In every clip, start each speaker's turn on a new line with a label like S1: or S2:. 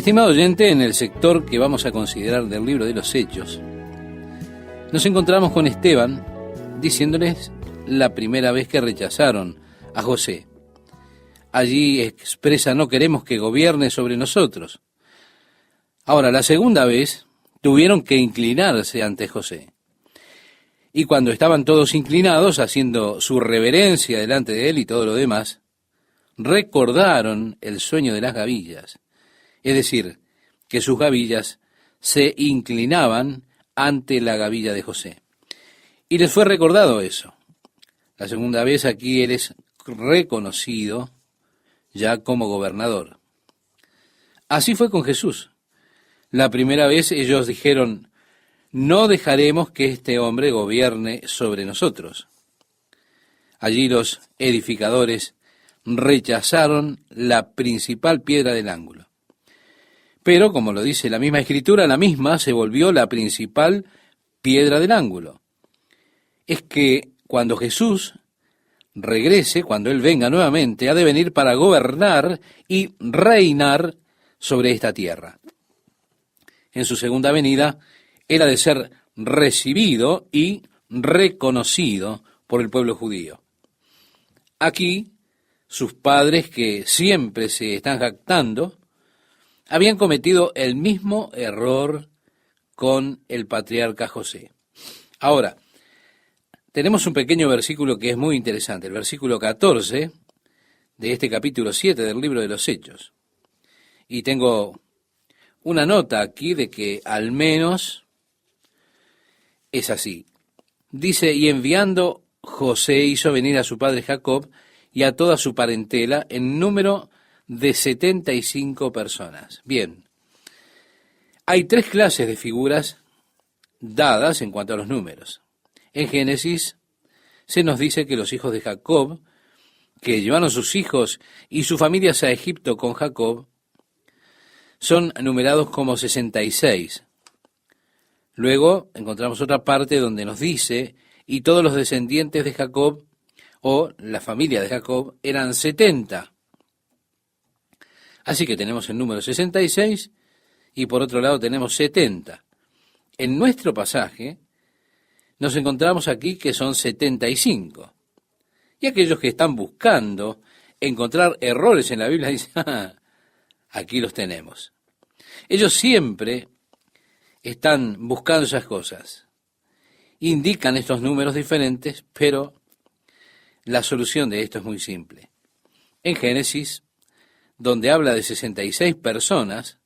S1: Estimado oyente, en el sector que vamos a considerar del libro de los Hechos, nos encontramos con Esteban diciéndoles la primera vez que rechazaron a José. Allí expresa: no queremos que gobierne sobre nosotros. Ahora, la segunda vez tuvieron que inclinarse ante José. Y cuando estaban todos inclinados, haciendo su reverencia delante de él y todo lo demás, recordaron el sueño de las gavillas. Es decir, que sus gavillas se inclinaban ante la gavilla de José. Y les fue recordado eso. La segunda vez aquí él es reconocido ya como gobernador. Así fue con Jesús. La primera vez ellos dijeron: no dejaremos que este hombre gobierne sobre nosotros. Allí los edificadores rechazaron la principal piedra del ángulo. Pero, como lo dice la misma Escritura, la misma se volvió la principal piedra del ángulo. Es que cuando Jesús regrese, cuando Él venga nuevamente, ha de venir para gobernar y reinar sobre esta tierra. En su segunda venida, Él ha de ser recibido y reconocido por el pueblo judío. Aquí, sus padres, que siempre se están jactando, habían cometido el mismo error con el patriarca José. Ahora, tenemos un pequeño versículo que es muy interesante, el versículo 14 de este capítulo 7 del libro de los Hechos. Y tengo una nota aquí de que al menos es así. Dice: y enviando José hizo venir a su padre Jacob y a toda su parentela en número de 75 personas. Bien, hay tres clases de figuras dadas en cuanto a los números. En Génesis se nos dice que los hijos de Jacob, que llevaron sus hijos y sus familias a Egipto con Jacob, son numerados como 66. Luego encontramos otra parte donde nos dice: y todos los descendientes de Jacob, o la familia de Jacob, eran 70. Así que tenemos el número 66 y por otro lado tenemos 70. En nuestro pasaje nos encontramos aquí que son 75. Y aquellos que están buscando encontrar errores en la Biblia dicen: aquí los tenemos. Ellos siempre están buscando esas cosas. Indican estos números diferentes, pero la solución de esto es muy simple. En Génesis, donde habla de 66 personas,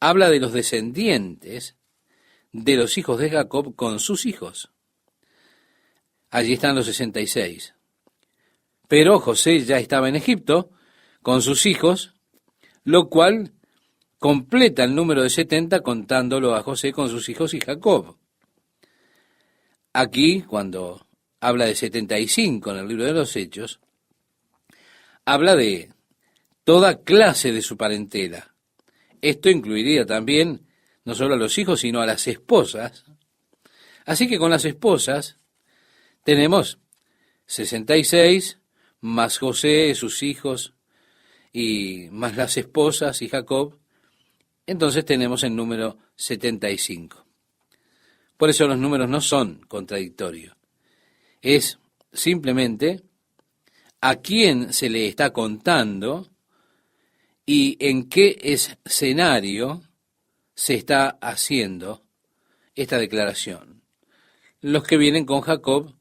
S1: habla de los descendientes de los hijos de Jacob con sus hijos. Allí están los 66. Pero José ya estaba en Egipto con sus hijos, lo cual completa el número de 70 contándolo a José con sus hijos y Jacob. Aquí, cuando habla de 75 en el libro de los Hechos, habla de toda clase de su parentela. Esto incluiría también no solo a los hijos, sino a las esposas. Así que con las esposas tenemos 66, más José, sus hijos, y más las esposas y Jacob. Entonces tenemos el número 75. Por eso los números no son contradictorios. Es simplemente a quién se le está contando y en qué escenario se está haciendo esta declaración. Los que vienen con Jacob,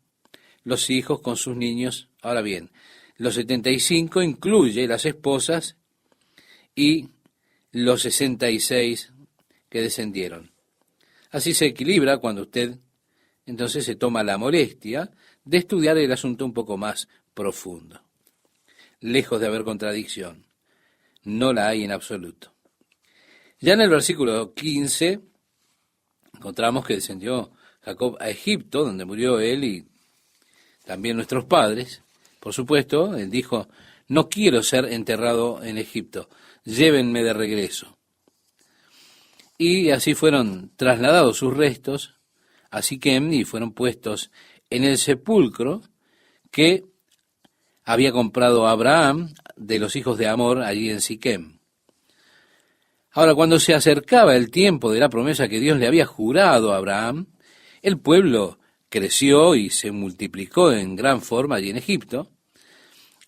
S1: los hijos con sus niños. Ahora bien, los 75 incluye las esposas y los 66 que descendieron. Así se equilibra cuando usted entonces se toma la molestia de estudiar el asunto un poco más profundo. Lejos de haber contradicción, no la hay en absoluto. Ya en el versículo 15 encontramos que descendió Jacob a Egipto, donde murió él y también nuestros padres. Por supuesto, él dijo: no quiero ser enterrado en Egipto, llévenme de regreso. Y así fueron trasladados sus restos a Siquem y fueron puestos en el sepulcro que había comprado Abraham de los hijos de Amor allí en Siquem. Ahora, cuando se acercaba el tiempo de la promesa que Dios le había jurado a Abraham, el pueblo creció y se multiplicó en gran forma allí en Egipto,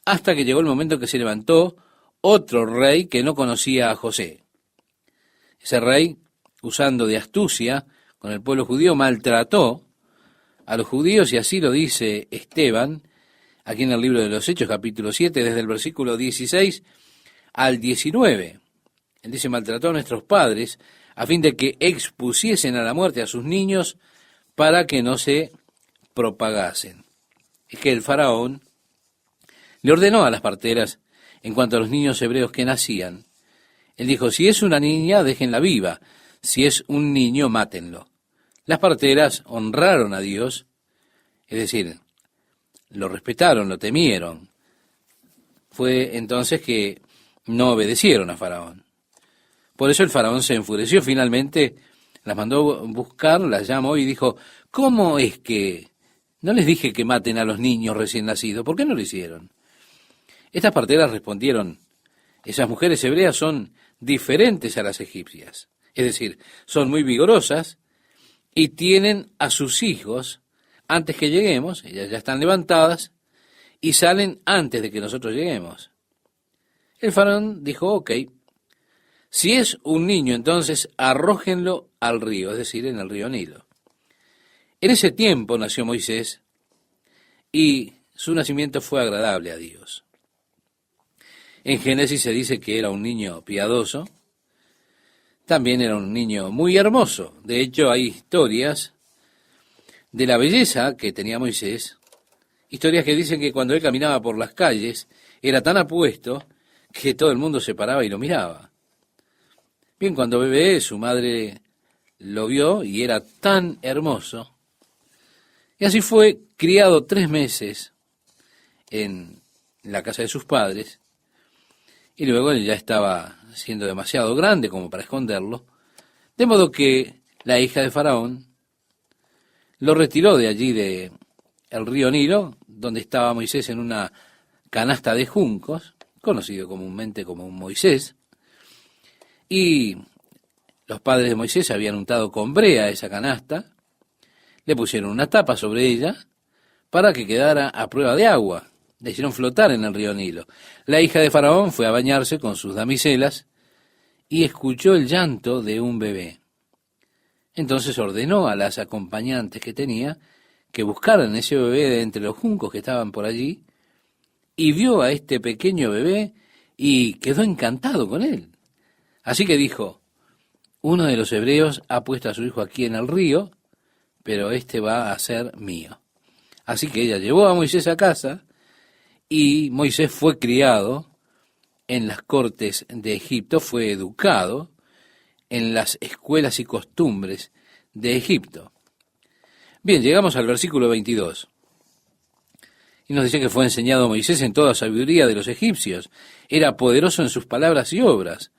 S1: hasta que llegó el momento que se levantó otro rey que no conocía a José. Ese rey, usando de astucia con el pueblo judío, maltrató a los judíos, y así lo dice Esteban, aquí en el libro de los Hechos, capítulo 7, desde el versículo 16 al 19. Él dice: maltrató a nuestros padres a fin de que expusiesen a la muerte a sus niños para que no se propagasen. Es que el faraón le ordenó a las parteras, en cuanto a los niños hebreos que nacían, él dijo: si es una niña, déjenla viva; si es un niño, mátenlo. Las parteras honraron a Dios, es decir, lo respetaron, lo temieron. Fue entonces que no obedecieron a Faraón. Por eso el Faraón se enfureció. Finalmente las mandó buscar, las llamó y dijo: ¿cómo es que no les dije que maten a los niños recién nacidos? ¿Por qué no lo hicieron? Estas parteras respondieron: esas mujeres hebreas son diferentes a las egipcias. Es decir, son muy vigorosas y tienen a sus hijos antes que lleguemos. Ellas ya están levantadas y salen antes de que nosotros lleguemos. El faraón dijo: ok, si es un niño, entonces arrójenlo al río, es decir, en el río Nilo. En ese tiempo nació Moisés y su nacimiento fue agradable a Dios. En Génesis se dice que era un niño piadoso, también era un niño muy hermoso. De hecho, hay historias de la belleza que tenía Moisés, historias que dicen que cuando él caminaba por las calles era tan apuesto que todo el mundo se paraba y lo miraba. Bien, cuando bebé su madre lo vio y era tan hermoso, y así fue criado 3 meses en la casa de sus padres, y luego él ya estaba siendo demasiado grande como para esconderlo, de modo que la hija de Faraón lo retiró de allí de el río Nilo, donde estaba Moisés en una canasta de juncos, conocido comúnmente como un Moisés, y los padres de Moisés habían untado con brea esa canasta, le pusieron una tapa sobre ella para que quedara a prueba de agua. La hicieron flotar en el río Nilo. La hija de Faraón fue a bañarse con sus damiselas y escuchó el llanto de un bebé. Entonces ordenó a las acompañantes que tenía que buscaran ese bebé de entre los juncos que estaban por allí, y vio a este pequeño bebé y quedó encantado con él. Así que dijo: uno de los hebreos ha puesto a su hijo aquí en el río, pero este va a ser mío. Así que ella llevó a Moisés a casa, y Moisés fue criado en las cortes de Egipto, fue educado en las escuelas y costumbres de Egipto. Bien, llegamos al versículo 22. Y nos dice que fue enseñado a Moisés en toda sabiduría de los egipcios. Era poderoso en sus palabras y obras.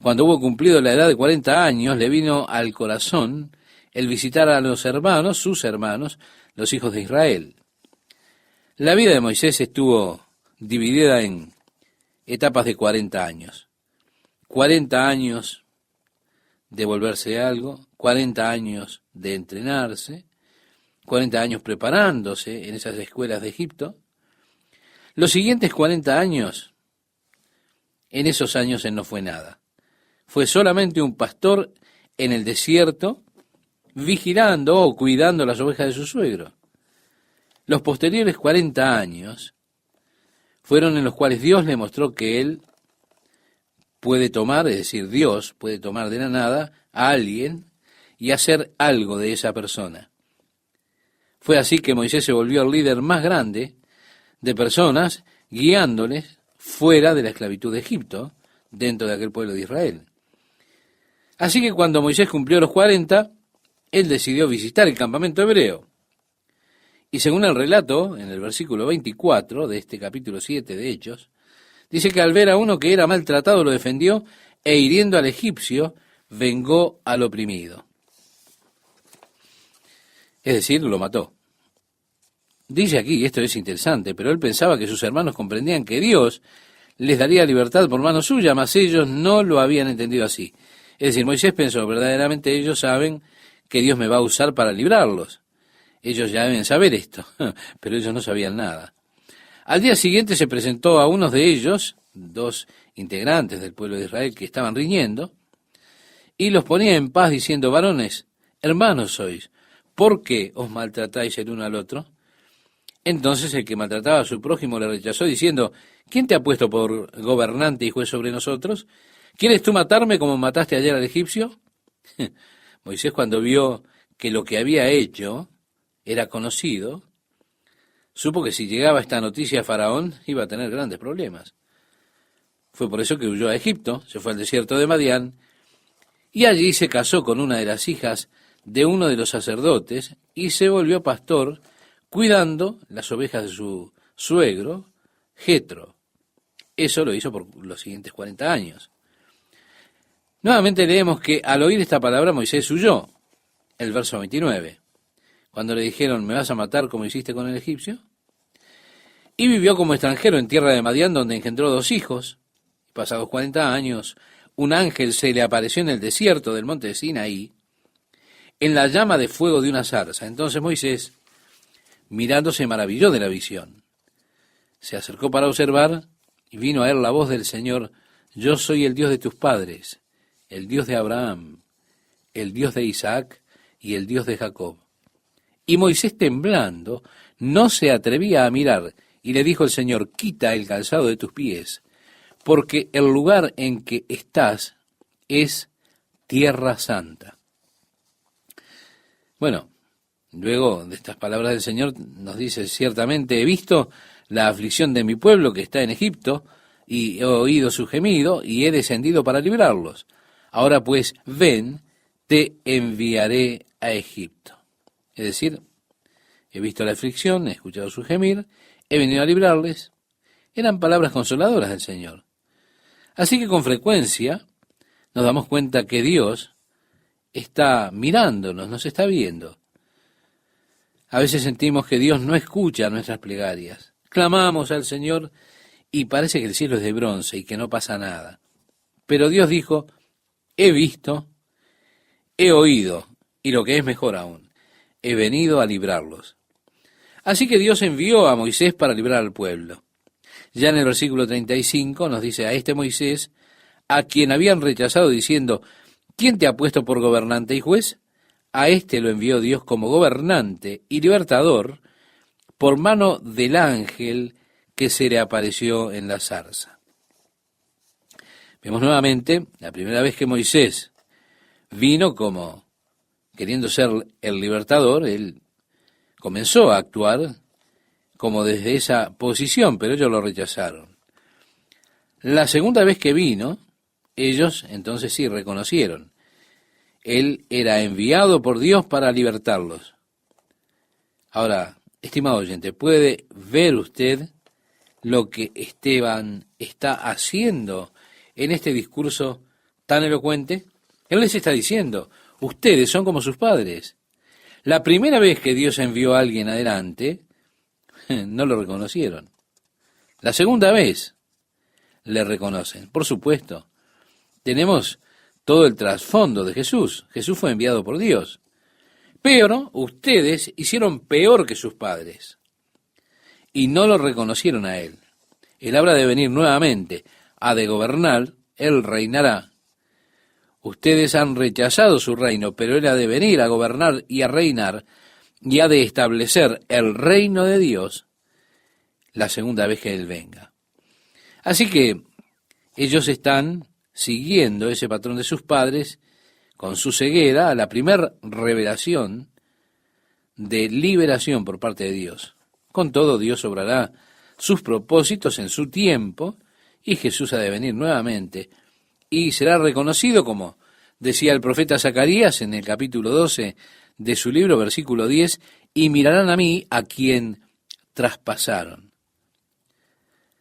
S1: Cuando hubo cumplido la edad de 40 años, le vino al corazón el visitar a los hermanos, sus hermanos, los hijos de Israel. La vida de Moisés estuvo dividida en etapas de 40 años. 40 años de volverse algo, 40 años de entrenarse, 40 años preparándose en esas escuelas de Egipto. Los siguientes 40 años, en esos años él no fue nada. Fue solamente un pastor en el desierto, vigilando o cuidando las ovejas de su suegro. Los posteriores 40 años fueron en los cuales Dios le mostró que él puede tomar, es decir, Dios puede tomar de la nada a alguien y hacer algo de esa persona. Fue así que Moisés se volvió el líder más grande de personas, guiándoles fuera de la esclavitud de Egipto, dentro de aquel pueblo de Israel. Así que cuando Moisés cumplió los 40, él decidió visitar el campamento hebreo. Y según el relato, en el versículo 24 de este capítulo 7 de Hechos, dice que al ver a uno que era maltratado lo defendió, e hiriendo al egipcio, vengó al oprimido. Es decir, lo mató. Dice aquí, y esto es interesante, pero él pensaba que sus hermanos comprendían que Dios les daría libertad por mano suya, mas ellos no lo habían entendido así. Es decir, Moisés pensó, verdaderamente ellos saben que Dios me va a usar para librarlos. Ellos ya deben saber esto, pero ellos no sabían nada. Al día siguiente se presentó a unos de ellos, dos integrantes del pueblo de Israel que estaban riñendo, y los ponía en paz diciendo, varones, hermanos sois, ¿por qué os maltratáis el uno al otro? Entonces el que maltrataba a su prójimo le rechazó diciendo, ¿quién te ha puesto por gobernante y juez sobre nosotros? ¿Quieres tú matarme como mataste ayer al egipcio? Moisés, cuando vio que lo que había hecho era conocido, supo que si llegaba esta noticia a Faraón iba a tener grandes problemas. Fue por eso que huyó a Egipto, se fue al desierto de Madián, y allí se casó con una de las hijas de uno de los sacerdotes y se volvió pastor, cuidando las ovejas de su suegro, Jetro. Eso lo hizo por los siguientes 40 años. Nuevamente leemos que al oír esta palabra Moisés huyó, el verso 29, cuando le dijeron, ¿me vas a matar como hiciste con el egipcio? Y vivió como extranjero en tierra de Madián, donde engendró 2 hijos. Pasados 40 años, un ángel se le apareció en el desierto del monte de Sinaí, en la llama de fuego de una zarza. Entonces Moisés, mirando, se maravilló de la visión. Se acercó para observar, y vino a él la voz del Señor, yo soy el Dios de tus padres, el Dios de Abraham, el Dios de Isaac y el Dios de Jacob. Y Moisés, temblando, no se atrevía a mirar, y le dijo el Señor, quita el calzado de tus pies, porque el lugar en que estás es tierra santa. Bueno, luego de estas palabras del Señor nos dice, ciertamente he visto la aflicción de mi pueblo que está en Egipto, y he oído su gemido, y he descendido para librarlos. Ahora pues, ven, te enviaré a Egipto. Es decir, he visto la aflicción, he escuchado su gemir, he venido a librarles. Eran palabras consoladoras del Señor. Así que con frecuencia nos damos cuenta que Dios está mirándonos, nos está viendo. A veces sentimos que Dios no escucha nuestras plegarias. Clamamos al Señor y parece que el cielo es de bronce y que no pasa nada. Pero Dios dijo, he visto, he oído, y lo que es mejor aún, he venido a librarlos. Así que Dios envió a Moisés para librar al pueblo. Ya en el versículo 35 nos dice, a este Moisés, a quien habían rechazado diciendo, ¿quién te ha puesto por gobernante y juez? A este lo envió Dios como gobernante y libertador por mano del ángel que se le apareció en la zarza. Vemos nuevamente la primera vez que Moisés vino como queriendo ser el libertador, él comenzó a actuar como desde esa posición, pero ellos lo rechazaron. La segunda vez que vino, ellos entonces sí reconocieron. Él era enviado por Dios para libertarlos. Ahora, estimado oyente, ¿puede ver usted lo que Esteban está haciendo en este discurso tan elocuente? Él les está diciendo, ustedes son como sus padres. La primera vez que Dios envió a alguien adelante, no lo reconocieron. La segunda vez le reconocen. Por supuesto, tenemos todo el trasfondo de Jesús. Jesús fue enviado por Dios. Pero ustedes hicieron peor que sus padres y no lo reconocieron a Él. Él habla de venir nuevamente, ha de gobernar, Él reinará. Ustedes han rechazado su reino, pero Él ha de venir a gobernar y a reinar, y ha de establecer el reino de Dios la segunda vez que Él venga. Así que ellos están siguiendo ese patrón de sus padres con su ceguera a la primera revelación de liberación por parte de Dios. Con todo, Dios obrará sus propósitos en su tiempo y Jesús ha de venir nuevamente y será reconocido como decía el profeta Zacarías en el capítulo 12 de su libro, versículo 10, y mirarán a mí a quien traspasaron.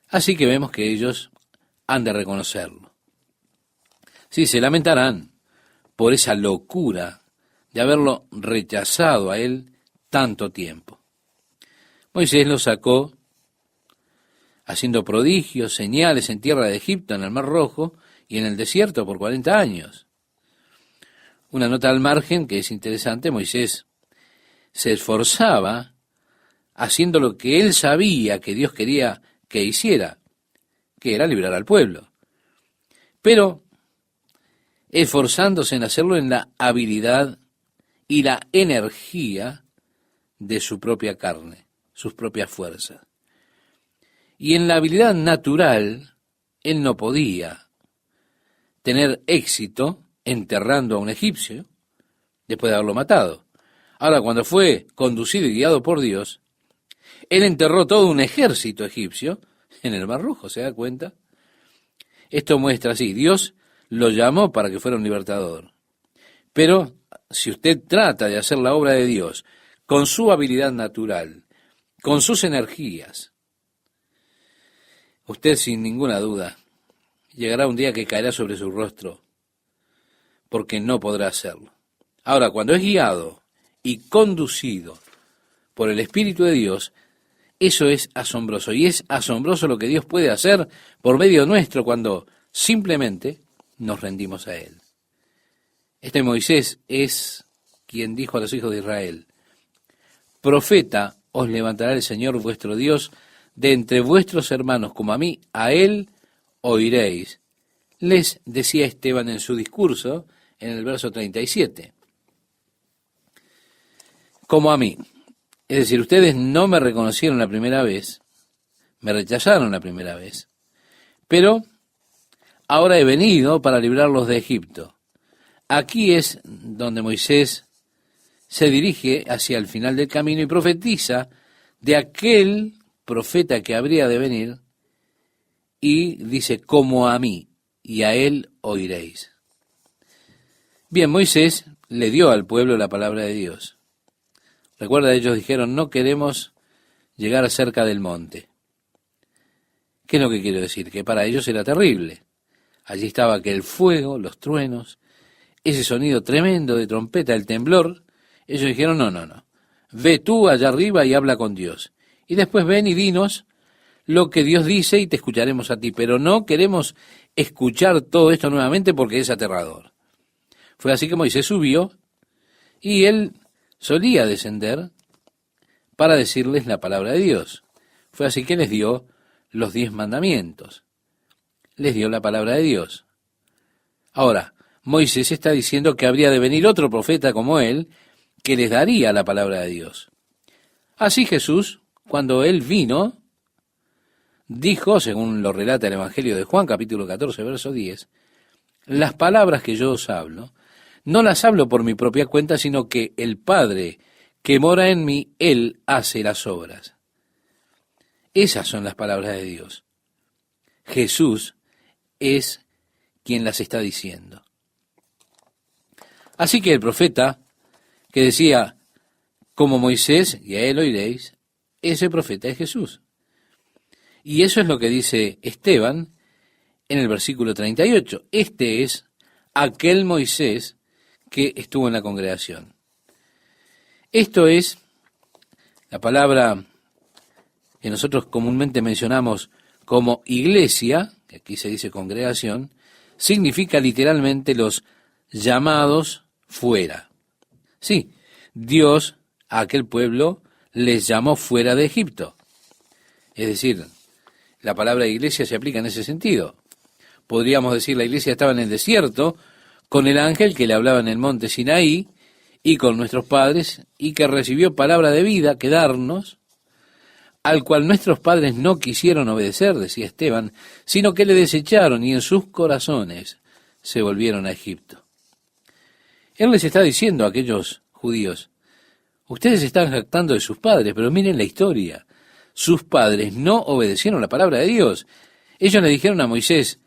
S1: Así que vemos que ellos han de reconocerlo. Sí, se lamentarán por esa locura de haberlo rechazado a él tanto tiempo. Moisés lo sacó haciendo prodigios, señales en tierra de Egipto, en el Mar Rojo y en el desierto por 40 años. Una nota al margen que es interesante: Moisés se esforzaba haciendo lo que él sabía que Dios quería que hiciera, que era librar al pueblo, pero esforzándose en hacerlo en la habilidad y la energía de su propia carne, sus propias fuerzas. Y en la habilidad natural, él no podía tener éxito enterrando a un egipcio después de haberlo matado. Ahora, cuando fue conducido y guiado por Dios, él enterró todo un ejército egipcio en el Mar Rojo, ¿se da cuenta? Esto muestra así: Dios lo llamó para que fuera un libertador. Pero si usted trata de hacer la obra de Dios con su habilidad natural, con sus energías, usted sin ninguna duda llegará un día que caerá sobre su rostro, porque no podrá hacerlo. Ahora, cuando es guiado y conducido por el Espíritu de Dios, eso es asombroso. Y es asombroso lo que Dios puede hacer por medio nuestro cuando simplemente nos rendimos a Él. Este Moisés es quien dijo a los hijos de Israel: profeta os levantará el Señor vuestro Dios de entre vuestros hermanos, como a mí, a Él oiréis. Les decía Esteban en su discurso, en el verso 37. Como a mí. Es decir, ustedes no me reconocieron la primera vez, me rechazaron la primera vez, pero ahora he venido para librarlos de Egipto. Aquí es donde Moisés se dirige hacia el final del camino y profetiza de aquel profeta que habría de venir, y dice: como a mí, y a él oiréis. Bien, Moisés le dio al pueblo la palabra de Dios. Recuerda, ellos dijeron: no queremos llegar cerca del monte. ¿Qué es lo que quiero decir? Que para ellos era terrible. Allí estaba aquel fuego, los truenos, ese sonido tremendo de trompeta, el temblor. Ellos dijeron: no, ve tú allá arriba y habla con Dios. Y después ven y dinos lo que Dios dice y te escucharemos a ti. Pero no queremos escuchar todo esto nuevamente porque es aterrador. Fue así que Moisés subió y él solía descender para decirles la palabra de Dios. Fue así que les dio los 10 mandamientos. Les dio la palabra de Dios. Ahora, Moisés está diciendo que habría de venir otro profeta como él, que les daría la palabra de Dios. Así Jesús, cuando él vino, dijo, según lo relata el Evangelio de Juan, capítulo 14, verso 10, las palabras que yo os hablo, no las hablo por mi propia cuenta, sino que el Padre que mora en mí, Él hace las obras. Esas son las palabras de Dios. Jesús es quien las está diciendo. Así que el profeta que decía, como Moisés, y a él oiréis, ese profeta es Jesús. Y eso es lo que dice Esteban en el versículo 38. Este es aquel Moisés que estuvo en la congregación. Esto es la palabra que nosotros comúnmente mencionamos como iglesia, que aquí se dice congregación, significa literalmente los llamados fuera. Sí, Dios a aquel pueblo les llamó fuera de Egipto. Es decir, la palabra iglesia se aplica en ese sentido. Podríamos decir, la iglesia estaba en el desierto con el ángel que le hablaba en el monte Sinaí y con nuestros padres, y que recibió palabra de vida que darnos, al cual nuestros padres no quisieron obedecer, decía Esteban, sino que le desecharon y en sus corazones se volvieron a Egipto. Él les está diciendo a aquellos judíos, ustedes están jactando de sus padres, pero miren la historia. Sus padres no obedecieron la palabra de Dios. Ellos le dijeron a Moisés,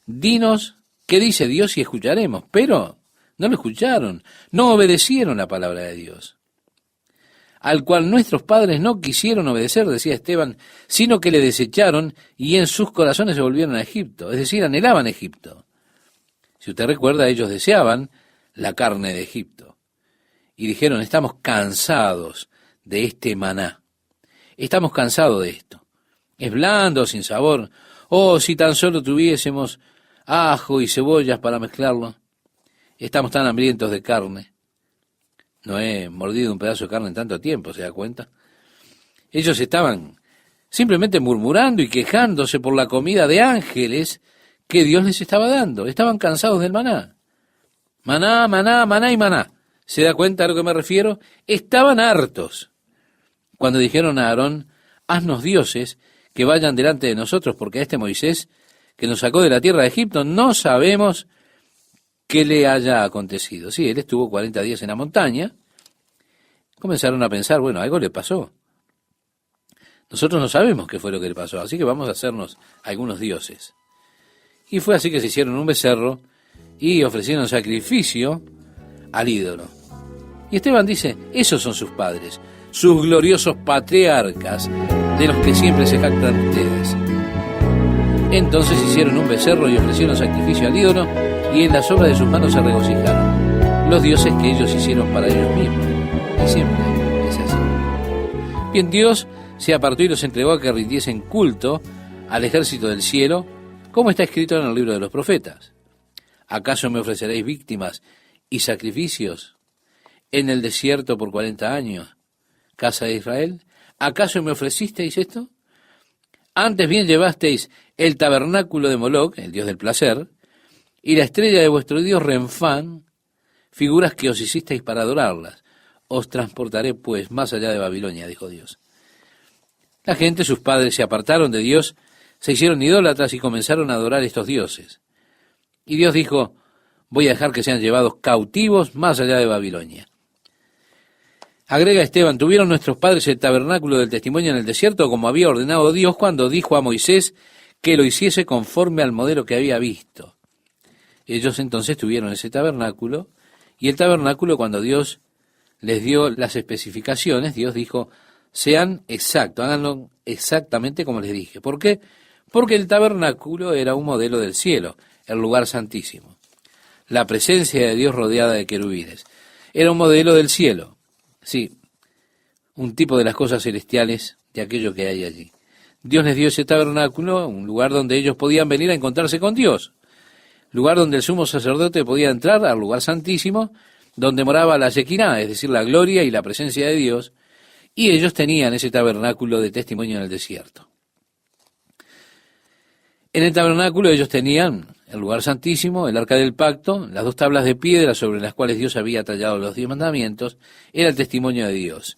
S1: dinos qué dice Dios y escucharemos, pero no lo escucharon, no obedecieron la palabra de Dios. Al cual nuestros padres no quisieron obedecer, decía Esteban, sino que le desecharon y en sus corazones se volvieron a Egipto, es decir, anhelaban Egipto. Si usted recuerda, ellos deseaban la carne de Egipto y dijeron, estamos cansados de este maná, estamos cansados de esto. Es blando, sin sabor. Oh, si tan solo tuviésemos ajo y cebollas para mezclarlo. Estamos tan hambrientos de carne. No he mordido un pedazo de carne en tanto tiempo, ¿se da cuenta? Ellos estaban simplemente murmurando y quejándose por la comida de ángeles que Dios les estaba dando. Estaban cansados del maná. Maná, maná, maná y maná. ¿Se da cuenta a lo que me refiero? Estaban hartos. Cuando dijeron a Aarón, haznos dioses que vayan delante de nosotros, porque a este Moisés que nos sacó de la tierra de Egipto no sabemos qué le haya acontecido. Sí, él estuvo 40 días en la montaña. Comenzaron a pensar, bueno, algo le pasó. Nosotros no sabemos qué fue lo que le pasó, así que vamos a hacernos algunos dioses. Y fue así que se hicieron un becerro y ofrecieron sacrificio al ídolo. Y Esteban dice, esos son sus padres, sus gloriosos patriarcas, de los que siempre se jactan ustedes. Entonces hicieron un becerro y ofrecieron sacrificio al ídolo, y en las obras de sus manos se regocijaron, los dioses que ellos hicieron para ellos mismos. Y siempre es así. Bien, Dios se apartó y los entregó a que rindiesen culto al ejército del cielo, como está escrito en el libro de los profetas. ¿Acaso me ofreceréis víctimas y sacrificios en el desierto por 40 años, casa de Israel? ¿Acaso me ofrecisteis esto? Antes bien llevasteis el tabernáculo de Moloc, el dios del placer, y la estrella de vuestro dios Renfán, figuras que os hicisteis para adorarlas. Os transportaré, pues, más allá de Babilonia, dijo Dios. La gente, sus padres, se apartaron de Dios, se hicieron idólatras y comenzaron a adorar estos dioses. Y Dios dijo, voy a dejar que sean llevados cautivos más allá de Babilonia. Agrega Esteban, tuvieron nuestros padres el tabernáculo del testimonio en el desierto como había ordenado Dios cuando dijo a Moisés que lo hiciese conforme al modelo que había visto. Ellos entonces tuvieron ese tabernáculo, y el tabernáculo, cuando Dios les dio las especificaciones, Dios dijo, sean exactos, háganlo exactamente como les dije. ¿Por qué? Porque el tabernáculo era un modelo del cielo, el lugar santísimo. La presencia de Dios rodeada de querubines. Era un modelo del cielo. Sí, un tipo de las cosas celestiales de aquello que hay allí. Dios les dio ese tabernáculo, un lugar donde ellos podían venir a encontrarse con Dios. Lugar donde el sumo sacerdote podía entrar al lugar santísimo, donde moraba la Shekinah, es decir, la gloria y la presencia de Dios, y ellos tenían ese tabernáculo de testimonio en el desierto. En el tabernáculo ellos tenían el lugar santísimo, el arca del pacto, las 2 tablas de piedra sobre las cuales Dios había tallado los 10 mandamientos, era el testimonio de Dios.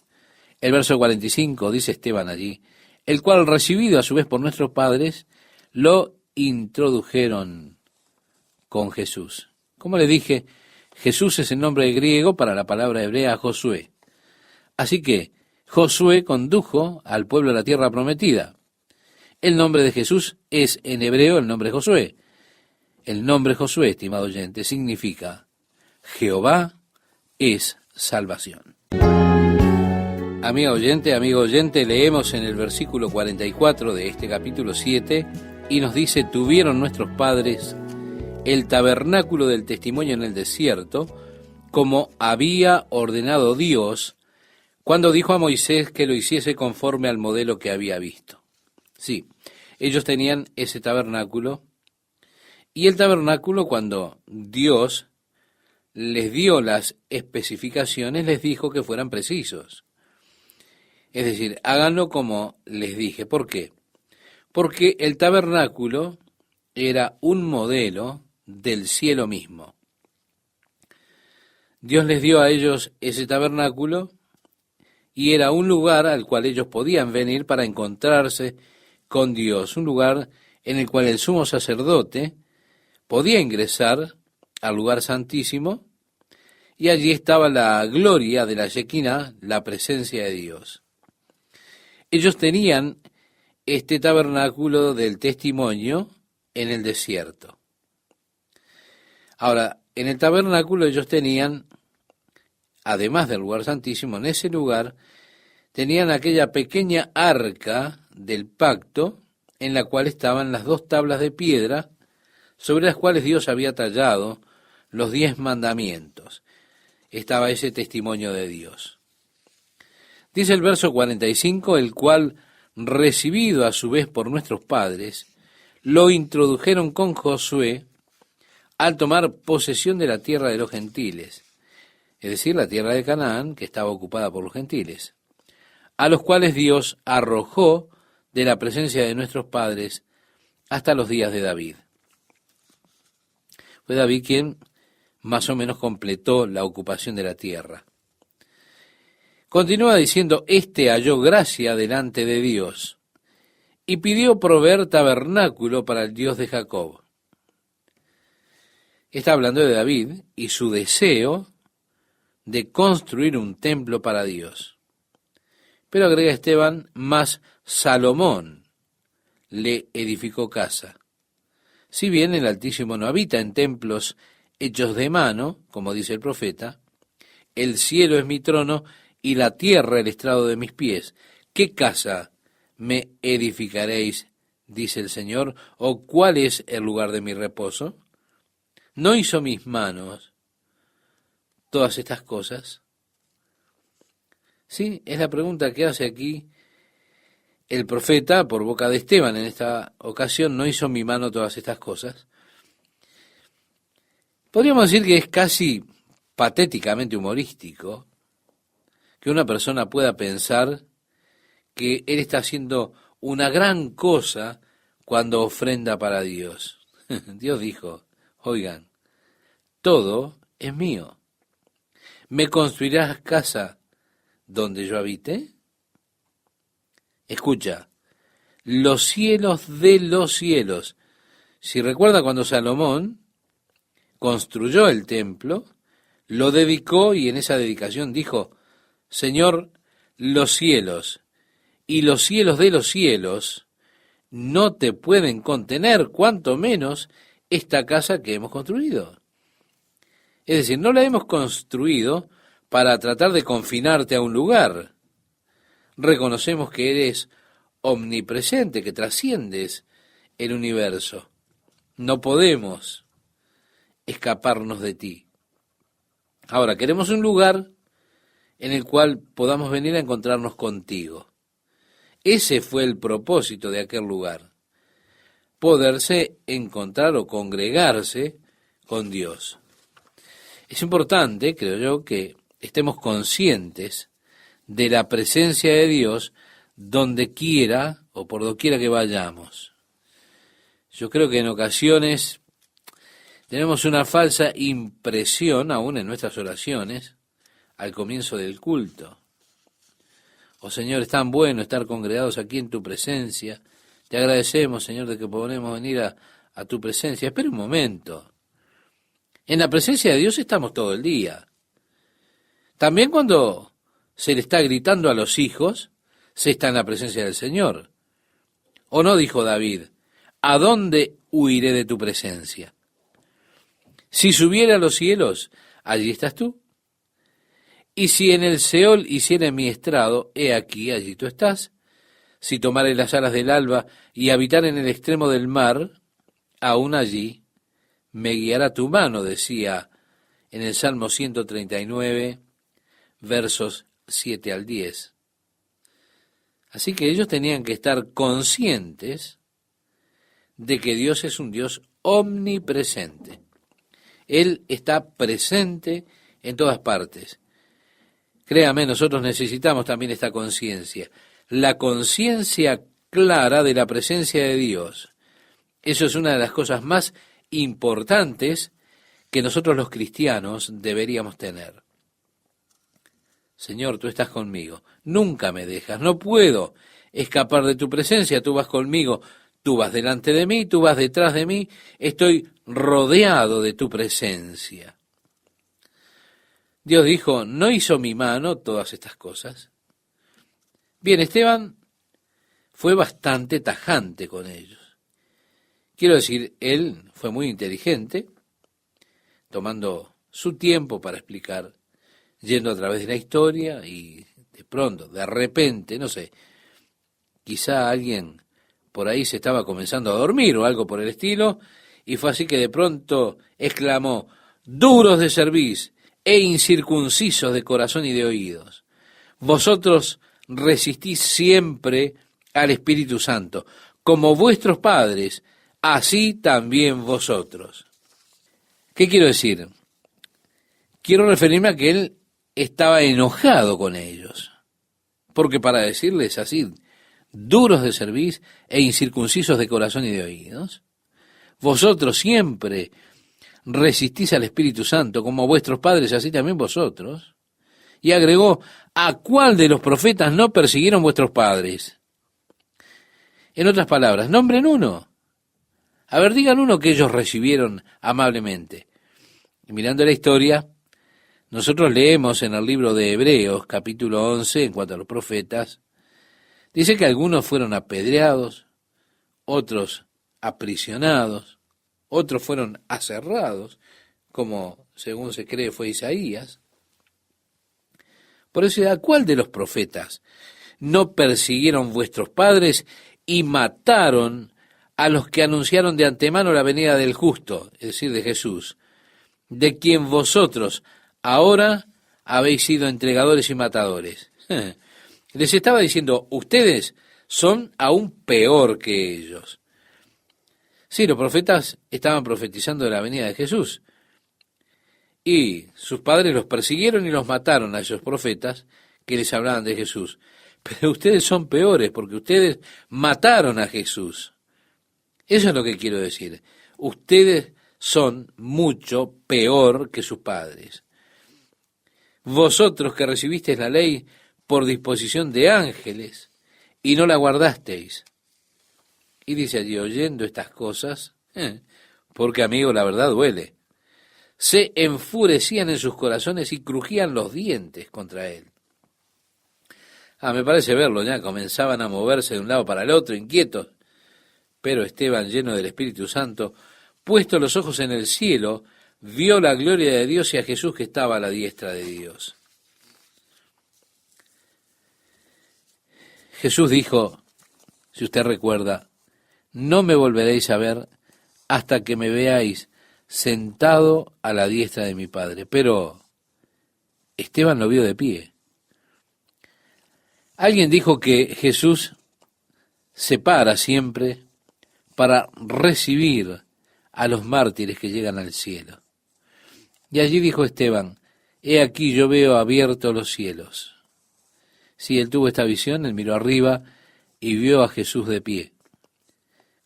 S1: El verso 45 dice Esteban allí, el cual recibido a su vez por nuestros padres, lo introdujeron con Jesús. Como le dije, Jesús es el nombre griego para la palabra hebrea Josué. Así que Josué condujo al pueblo a la tierra prometida. El nombre de Jesús es en hebreo el nombre Josué. El nombre Josué, estimado oyente, significa Jehová es salvación. Amigo oyente, leemos en el versículo 44 de este capítulo 7 y nos dice, tuvieron nuestros padres el tabernáculo del testimonio en el desierto, como había ordenado Dios, cuando dijo a Moisés que lo hiciese conforme al modelo que había visto. Sí, ellos tenían ese tabernáculo, y el tabernáculo, cuando Dios les dio las especificaciones, les dijo que fueran precisos. Es decir, háganlo como les dije. ¿Por qué? Porque el tabernáculo era un modelo del cielo mismo. Dios les dio a ellos ese tabernáculo y era un lugar al cual ellos podían venir para encontrarse con Dios, un lugar en el cual el sumo sacerdote podía ingresar al lugar santísimo y allí estaba la gloria de la Shekinah, la presencia de Dios. Ellos tenían este tabernáculo del testimonio en el desierto. Ahora, en el tabernáculo ellos tenían, además del lugar santísimo, en ese lugar tenían aquella pequeña arca del pacto en la cual estaban las 2 tablas de piedra sobre las cuales Dios había tallado los 10 mandamientos. Estaba ese testimonio de Dios. Dice el verso 45, el cual recibido a su vez por nuestros padres, lo introdujeron con Josué al tomar posesión de la tierra de los gentiles, es decir, la tierra de Canaán, que estaba ocupada por los gentiles, a los cuales Dios arrojó de la presencia de nuestros padres hasta los días de David. Fue David quien más o menos completó la ocupación de la tierra. Continúa diciendo, este halló gracia delante de Dios y pidió proveer tabernáculo para el Dios de Jacob. Está hablando de David y su deseo de construir un templo para Dios. Pero agrega Esteban, más Salomón le edificó casa. Si bien el Altísimo no habita en templos hechos de mano, como dice el profeta, el cielo es mi trono y la tierra el estrado de mis pies. ¿Qué casa me edificaréis? Dice el Señor. ¿O cuál es el lugar de mi reposo? ¿No hizo mis manos todas estas cosas? Sí, es la pregunta que hace aquí el profeta por boca de Esteban en esta ocasión. ¿No hizo mi mano todas estas cosas? Podríamos decir que es casi patéticamente humorístico que una persona pueda pensar que él está haciendo una gran cosa cuando ofrenda para Dios. Dios dijo, oigan, todo es mío. ¿Me construirás casa donde yo habite? Escucha, los cielos de los cielos. Si recuerda cuando Salomón construyó el templo, lo dedicó y en esa dedicación dijo, Señor, los cielos y los cielos de los cielos no te pueden contener, cuanto menos esta casa que hemos construido. Es decir, no la hemos construido para tratar de confinarte a un lugar. Reconocemos que eres omnipresente, que trasciendes el universo. No podemos escaparnos de ti. Ahora, queremos un lugar en el cual podamos venir a encontrarnos contigo. Ese fue el propósito de aquel lugar, poderse encontrar o congregarse con Dios. Es importante, creo yo, que estemos conscientes de la presencia de Dios donde quiera o por doquiera que vayamos. Yo creo que en ocasiones tenemos una falsa impresión, aún en nuestras oraciones, al comienzo del culto. Oh Señor, es tan bueno estar congregados aquí en tu presencia. Te agradecemos, Señor, de que podemos venir a tu presencia. Espera un momento. En la presencia de Dios estamos todo el día. También cuando se le está gritando a los hijos, se está en la presencia del Señor. ¿O no dijo David? ¿A dónde huiré de tu presencia? Si subiera a los cielos, allí estás tú. Y si en el Seol hiciere mi estrado, he aquí, allí tú estás. Si tomare las alas del alba y habitar en el extremo del mar, aún allí me guiará tu mano, decía en el Salmo 139, versos 7 al 10. Así que ellos tenían que estar conscientes de que Dios es un Dios omnipresente. Él está presente en todas partes. Créame, nosotros necesitamos también esta conciencia, la conciencia clara de la presencia de Dios. Eso es una de las cosas más importantes que nosotros los cristianos deberíamos tener. Señor, tú estás conmigo, nunca me dejas, no puedo escapar de tu presencia, tú vas conmigo, tú vas delante de mí, tú vas detrás de mí, estoy rodeado de tu presencia. Dios dijo, ¿no hizo mi mano todas estas cosas? Bien, Esteban fue bastante tajante con ellos. Quiero decir, él fue muy inteligente, tomando su tiempo para explicar, yendo a través de la historia y de pronto, de repente, no sé, quizá alguien por ahí se estaba comenzando a dormir o algo por el estilo, y fue así que de pronto exclamó, duros de cerviz e incircuncisos de corazón y de oídos. Vosotros resistís siempre al Espíritu Santo, como vuestros padres, así también vosotros. ¿Qué quiero decir? Quiero referirme a que él estaba enojado con ellos, porque para decirles así, duros de cerviz e incircuncisos de corazón y de oídos, vosotros siempre resistís al Espíritu Santo, como vuestros padres, así también vosotros. Y agregó, ¿a cuál de los profetas no persiguieron vuestros padres? En otras palabras, nombren uno. A ver, digan uno que ellos recibieron amablemente. Y mirando la historia, nosotros leemos en el libro de Hebreos, capítulo 11, en cuanto a los profetas, dice que algunos fueron apedreados, otros aprisionados, otros fueron aserrados, como según se cree fue Isaías. Por eso, ¿a cuál de los profetas no persiguieron vuestros padres y mataron a los que anunciaron de antemano la venida del justo, es decir, de Jesús, de quien vosotros ahora habéis sido entregadores y matadores? Les estaba diciendo, ustedes son aún peor que ellos. Sí, los profetas estaban profetizando de la venida de Jesús, y sus padres los persiguieron y los mataron a esos profetas que les hablaban de Jesús. Pero ustedes son peores porque ustedes mataron a Jesús. Eso es lo que quiero decir. Ustedes son mucho peor que sus padres. Vosotros que recibisteis la ley por disposición de ángeles y no la guardasteis. Y dice allí, oyendo estas cosas, porque amigo, la verdad duele, se enfurecían en sus corazones y crujían los dientes contra él. Me parece verlo ya, comenzaban a moverse de un lado para el otro, inquietos. Pero Esteban, lleno del Espíritu Santo, puesto los ojos en el cielo, vio la gloria de Dios y a Jesús que estaba a la diestra de Dios. Jesús dijo, si usted recuerda, no me volveréis a ver hasta que me veáis sentado a la diestra de mi Padre. Pero Esteban lo vio de pie. Alguien dijo que Jesús se para siempre para recibir a los mártires que llegan al cielo. Y allí dijo Esteban, he aquí yo veo abiertos los cielos. Sí, él tuvo esta visión, él miró arriba y vio a Jesús de pie.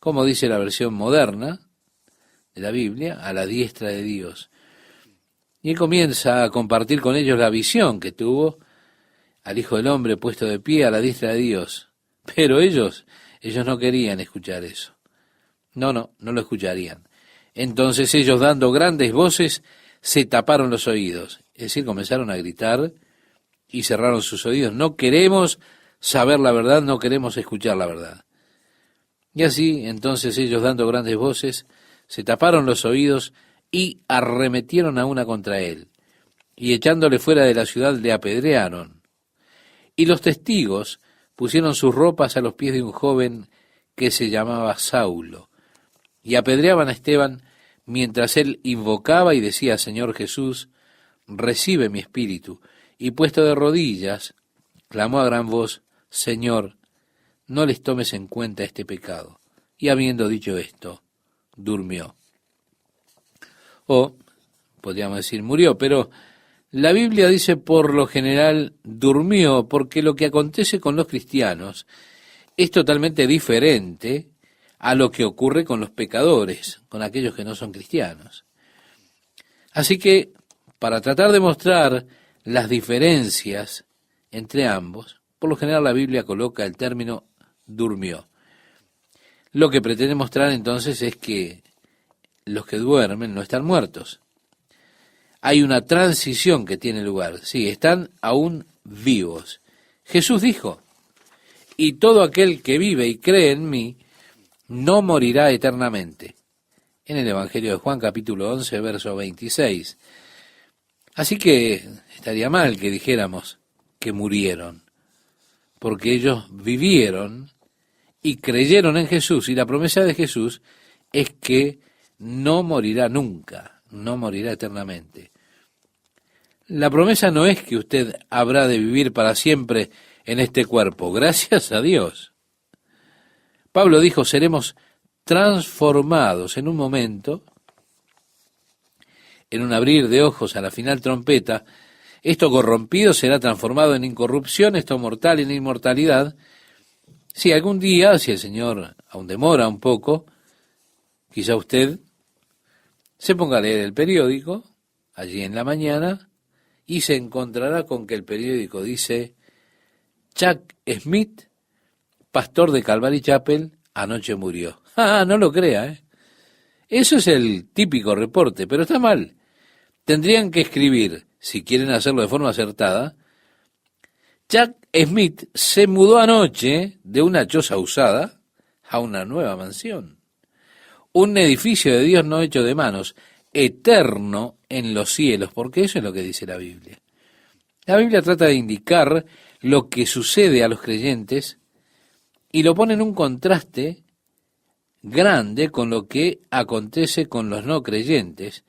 S1: Como dice la versión moderna de la Biblia, a la diestra de Dios. Y él comienza a compartir con ellos la visión que tuvo al Hijo del Hombre puesto de pie a la diestra de Dios. Pero ellos no querían escuchar eso. No lo escucharían. Entonces ellos, dando grandes voces, se taparon los oídos. Es decir, comenzaron a gritar y cerraron sus oídos. No queremos saber la verdad, no queremos escuchar la verdad. Y así, entonces ellos, dando grandes voces, se taparon los oídos y arremetieron a una contra él. Y echándole fuera de la ciudad, le apedrearon. Y los testigos pusieron sus ropas a los pies de un joven que se llamaba Saulo. Y apedreaban a Esteban mientras él invocaba y decía, Señor Jesús, recibe mi espíritu. Y puesto de rodillas, clamó a gran voz, Señor, no les tomes en cuenta este pecado. Y habiendo dicho esto, durmió. O, podríamos decir, murió, pero la Biblia dice por lo general durmió, porque lo que acontece con los cristianos es totalmente diferente a lo que ocurre con los pecadores, con aquellos que no son cristianos. Así que, para tratar de mostrar las diferencias entre ambos, por lo general la Biblia coloca el término durmió. Lo que pretende mostrar entonces es que los que duermen no están muertos. Hay una transición que tiene lugar. Sí, están aún vivos. Jesús dijo, y todo aquel que vive y cree en mí, no morirá eternamente. En el Evangelio de Juan, capítulo 11, verso 26. Así que estaría mal que dijéramos que murieron, porque ellos vivieron y creyeron en Jesús, y la promesa de Jesús es que no morirá nunca, no morirá eternamente. La promesa no es que usted habrá de vivir para siempre en este cuerpo, gracias a Dios. Pablo dijo, seremos transformados en un momento, en un abrir de ojos a la final trompeta. Esto corrompido será transformado en incorrupción, esto mortal en inmortalidad. Si algún día, si el Señor aún demora un poco, quizá usted se ponga a leer el periódico allí en la mañana y se encontrará con que el periódico dice: Chuck Smith, pastor de Calvary Chapel, anoche murió. Ah, no lo crea, ¿eh? Eso es el típico reporte, pero está mal. Tendrían que escribir, si quieren hacerlo de forma acertada, Chuck Smith se mudó anoche de una choza usada a una nueva mansión. Un edificio de Dios no hecho de manos, eterno en los cielos, porque eso es lo que dice la Biblia. La Biblia trata de indicar lo que sucede a los creyentes y lo pone en un contraste grande con lo que acontece con los no creyentes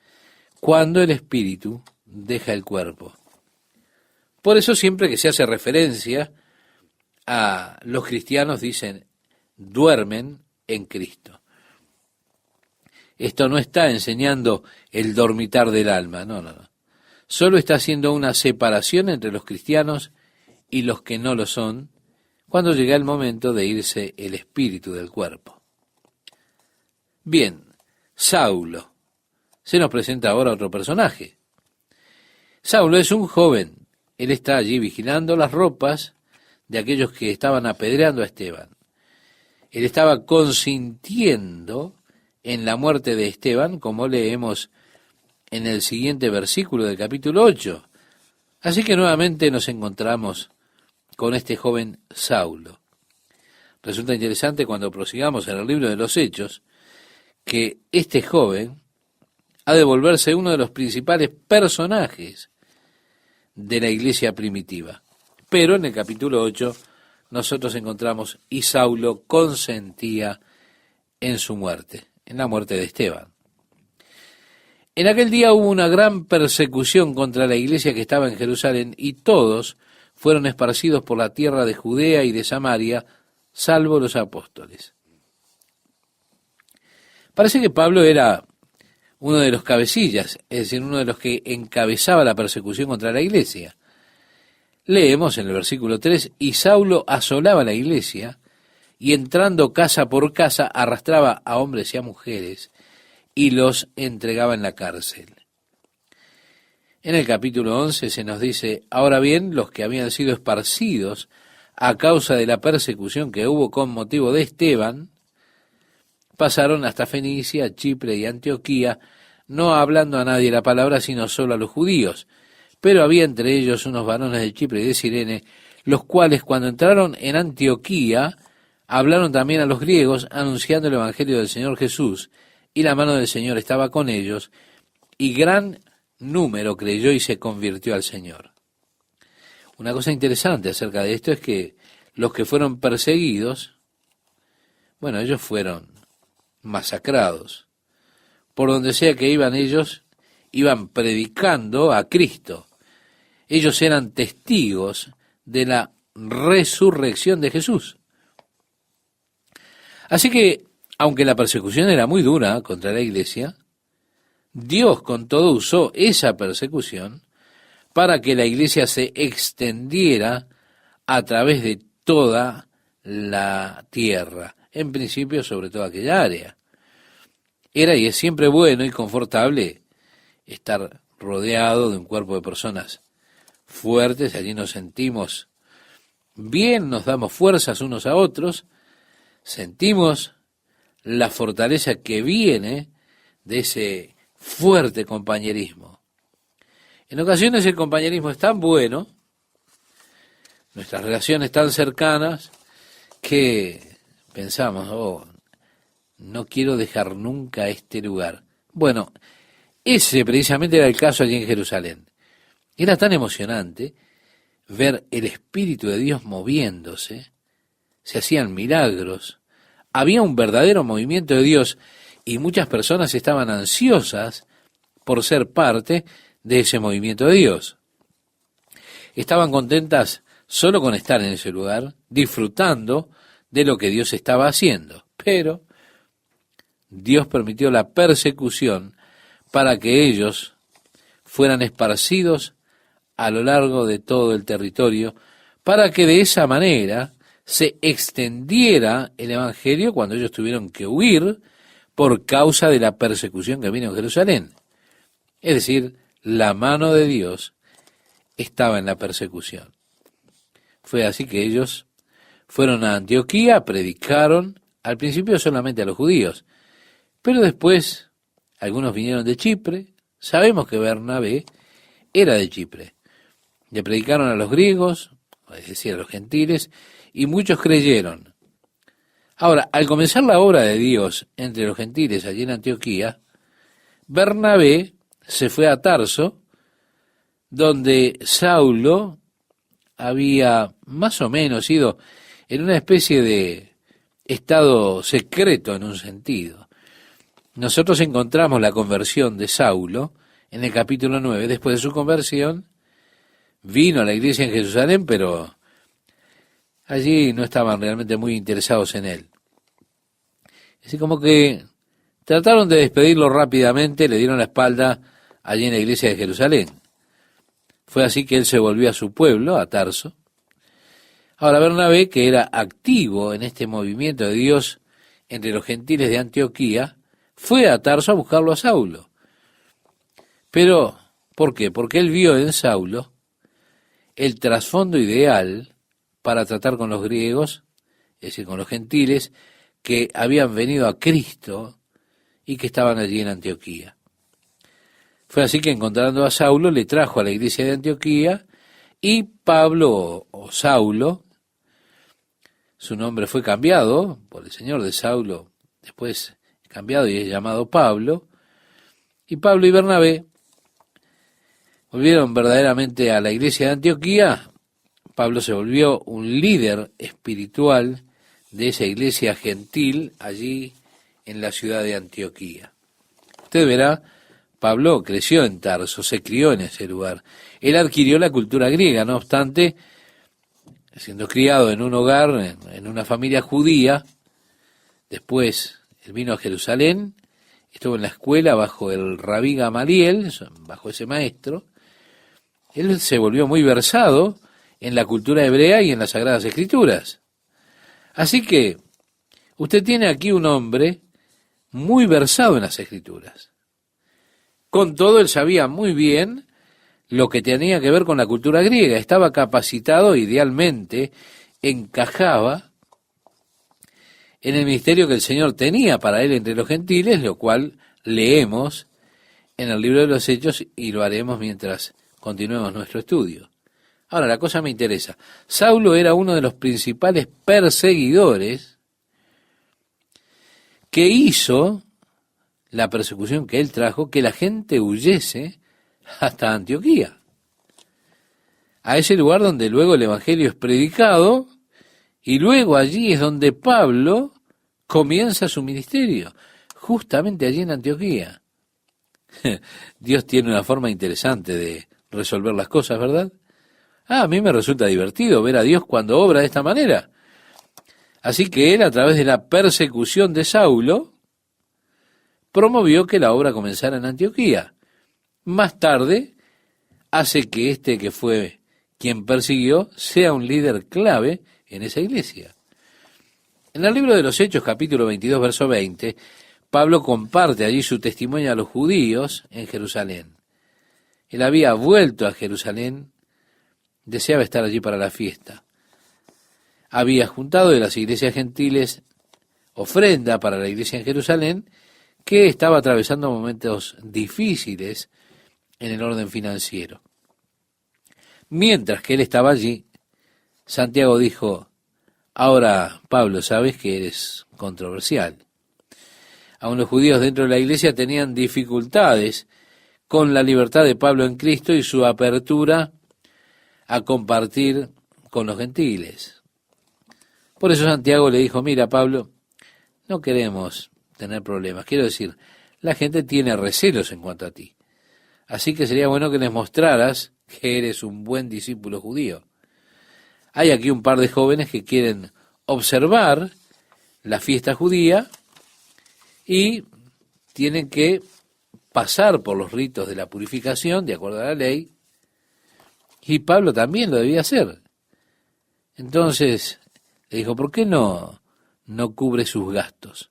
S1: cuando el espíritu deja el cuerpo. Por eso siempre que se hace referencia a los cristianos dicen, duermen en Cristo. Esto no está enseñando el dormitar del alma, no. Solo está haciendo una separación entre los cristianos y los que no lo son, cuando llega el momento de irse el espíritu del cuerpo. Bien, Saulo. Se nos presenta ahora otro personaje. Saulo es un joven. Él está allí vigilando las ropas de aquellos que estaban apedreando a Esteban. Él estaba consintiendo en la muerte de Esteban, como leemos en el siguiente versículo del capítulo 8. Así que nuevamente nos encontramos con este joven Saulo. Resulta interesante cuando prosigamos en el libro de los Hechos, que este joven ha de volverse uno de los principales personajes de la iglesia primitiva. Pero en el capítulo 8 nosotros encontramos y Saulo consentía en su muerte, en la muerte de Esteban. En aquel día hubo una gran persecución contra la iglesia que estaba en Jerusalén y todos fueron esparcidos por la tierra de Judea y de Samaria, salvo los apóstoles. Parece que Pablo era uno de los cabecillas, es decir, uno de los que encabezaba la persecución contra la iglesia. Leemos en el versículo 3, y Saulo asolaba la iglesia, y entrando casa por casa arrastraba a hombres y a mujeres, y los entregaba en la cárcel. En el capítulo 11 se nos dice, ahora bien, los que habían sido esparcidos a causa de la persecución que hubo con motivo de Esteban, pasaron hasta Fenicia, Chipre y Antioquía, no hablando a nadie la palabra, sino solo a los judíos. Pero había entre ellos unos varones de Chipre y de Cirene, los cuales cuando entraron en Antioquía, hablaron también a los griegos, anunciando el evangelio del Señor Jesús, y la mano del Señor estaba con ellos, y gran número creyó y se convirtió al Señor. Una cosa interesante acerca de esto es que los que fueron perseguidos, bueno, ellos fueron masacrados. Por donde sea que iban ellos, iban predicando a Cristo. Ellos eran testigos de la resurrección de Jesús. Así que, aunque la persecución era muy dura contra la iglesia, Dios con todo usó esa persecución para que la iglesia se extendiera a través de toda la tierra, en principio sobre toda aquella área. Era y es siempre bueno y confortable estar rodeado de un cuerpo de personas fuertes, allí nos sentimos bien, nos damos fuerzas unos a otros, sentimos la fortaleza que viene de ese fuerte compañerismo. En ocasiones el compañerismo es tan bueno, nuestras relaciones tan cercanas, que pensamos, no quiero dejar nunca este lugar. Bueno, ese precisamente era el caso allí en Jerusalén. Era tan emocionante ver el Espíritu de Dios moviéndose, se hacían milagros, había un verdadero movimiento de Dios y muchas personas estaban ansiosas por ser parte de ese movimiento de Dios. Estaban contentas solo con estar en ese lugar, disfrutando de lo que Dios estaba haciendo. Pero Dios permitió la persecución para que ellos fueran esparcidos a lo largo de todo el territorio, para que de esa manera se extendiera el Evangelio cuando ellos tuvieron que huir por causa de la persecución que vino en Jerusalén. Es decir, la mano de Dios estaba en la persecución. Fue así que ellos fueron a Antioquía, predicaron, al principio solamente a los judíos, pero después algunos vinieron de Chipre. Sabemos que Bernabé era de Chipre. Le predicaron a los griegos, es decir, a los gentiles, y muchos creyeron. Ahora, al comenzar la obra de Dios entre los gentiles allí en Antioquía, Bernabé se fue a Tarso, donde Saulo había más o menos ido en una especie de estado secreto en un sentido. Nosotros encontramos la conversión de Saulo en el capítulo 9. Después de su conversión, vino a la iglesia en Jerusalén, pero allí no estaban realmente muy interesados en él. Así como que trataron de despedirlo rápidamente, le dieron la espalda allí en la iglesia de Jerusalén. Fue así que él se volvió a su pueblo, a Tarso. Ahora Bernabé, que era activo en este movimiento de Dios entre los gentiles de Antioquía, fue a Tarso a buscarlo a Saulo. Pero, ¿por qué? Porque él vio en Saulo el trasfondo ideal para tratar con los griegos, es decir, con los gentiles, que habían venido a Cristo y que estaban allí en Antioquía. Fue así que, encontrando a Saulo, le trajo a la iglesia de Antioquía, y Pablo, o Saulo, su nombre fue cambiado por el Señor de Saulo, después cambiado y es llamado Pablo, y Pablo y Bernabé volvieron verdaderamente a la iglesia de Antioquía. Pablo se volvió un líder espiritual de esa iglesia gentil allí en la ciudad de Antioquía. Usted verá, Pablo creció en Tarso, se crió en ese lugar. Él adquirió la cultura griega, no obstante, siendo criado en un hogar, en una familia judía, después él vino a Jerusalén, estuvo en la escuela bajo el rabí Gamaliel, bajo ese maestro. Él se volvió muy versado en la cultura hebrea y en las Sagradas Escrituras. Así que usted tiene aquí un hombre muy versado en las Escrituras. Con todo, él sabía muy bien lo que tenía que ver con la cultura griega. Estaba capacitado, idealmente, encajaba en el ministerio que el Señor tenía para él entre los gentiles, lo cual leemos en el libro de los Hechos y lo haremos mientras continuemos nuestro estudio. Ahora, la cosa me interesa. Saulo era uno de los principales perseguidores que hizo la persecución que él trajo, que la gente huyese hasta Antioquía, a ese lugar donde luego el Evangelio es predicado, y luego allí es donde Pablo comienza su ministerio, justamente allí en Antioquía. Dios tiene una forma interesante de resolver las cosas, ¿verdad? A mí me resulta divertido ver a Dios cuando obra de esta manera. Así que él, a través de la persecución de Saulo, promovió que la obra comenzara en Antioquía. Más tarde, hace que este que fue quien persiguió sea un líder clave en esa iglesia. En el libro de los Hechos, capítulo 22, verso 20, Pablo comparte allí su testimonio a los judíos en Jerusalén. Él había vuelto a Jerusalén, deseaba estar allí para la fiesta. Había juntado de las iglesias gentiles ofrenda para la iglesia en Jerusalén, que estaba atravesando momentos difíciles en el orden financiero. Mientras que él estaba allí, Santiago dijo: ahora, Pablo, sabes que eres controversial. Aún los judíos dentro de la iglesia tenían dificultades con la libertad de Pablo en Cristo y su apertura a compartir con los gentiles. Por eso Santiago le dijo: mira, Pablo, no queremos tener problemas. Quiero decir, la gente tiene recelos en cuanto a ti. Así que sería bueno que les mostraras que eres un buen discípulo judío. Hay aquí un par de jóvenes que quieren observar la fiesta judía y tienen que pasar por los ritos de la purificación, de acuerdo a la ley, y Pablo también lo debía hacer. Entonces le dijo, ¿por qué no cubre sus gastos?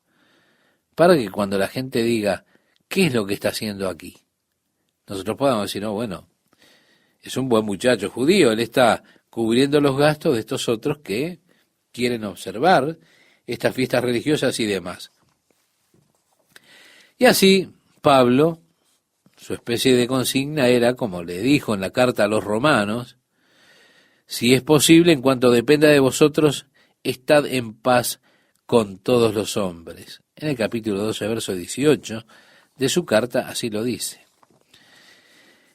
S1: Para que cuando la gente diga, ¿qué es lo que está haciendo aquí? Nosotros podamos decir, no, bueno, es un buen muchacho judío, él está cubriendo los gastos de estos otros que quieren observar estas fiestas religiosas y demás. Y así, Pablo, su especie de consigna era, como le dijo en la carta a los romanos, si es posible, en cuanto dependa de vosotros, estad en paz con todos los hombres. En el capítulo 12, verso 18 de su carta, así lo dice.